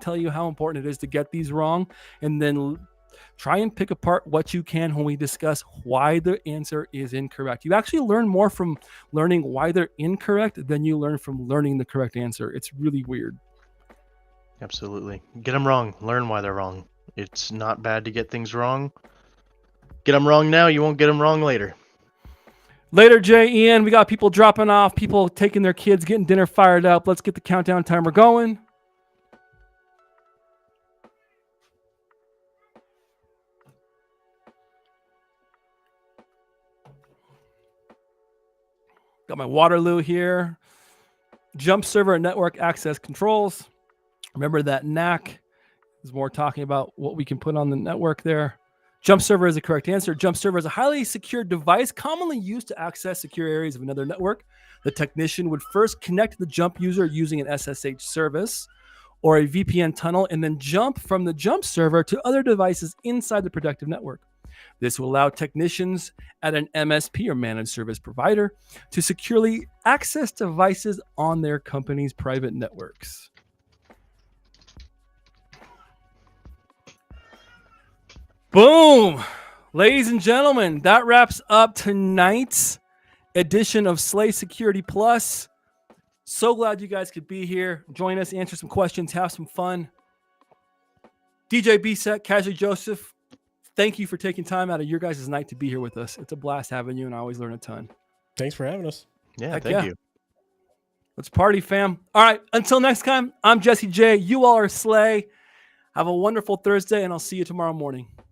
tell you how important it is to get these wrong, and then try and pick apart what you can when we discuss why the answer is incorrect. You actually learn more from learning why they're incorrect than you learn from learning the correct answer. It's really weird. Absolutely. Get them wrong. Learn why they're wrong. It's not bad to get things wrong. Get them wrong now, you won't get them wrong later. Later, Jay, Ian. We got people dropping off, people taking their kids, getting dinner fired up. Let's get the countdown timer going. Got my Waterloo here. Jump server and network access controls. Remember that NAC is more talking about what we can put on the network there. Jump server is the correct answer. Jump server is a highly secure device commonly used to access secure areas of another network. The technician would first connect the jump user using an SSH service or a VPN tunnel and then jump from the jump server to other devices inside the productive network. This will allow technicians at an MSP or managed service provider to securely access devices on their company's private networks. Boom! Ladies and gentlemen, that wraps up tonight's edition of Slay Security Plus. So glad you guys could be here. Join us, answer some questions, have some fun. DJBSec, Casually Joesph, thank you for taking time out of your guys' night to be here with us. It's a blast having you, and I always learn a ton. Thanks for having us. Yeah, Heck thank yeah. you. Let's party, fam. All right, until next time, I'm Jesse J. You all are Slay. Have a wonderful Thursday, and I'll see you tomorrow morning.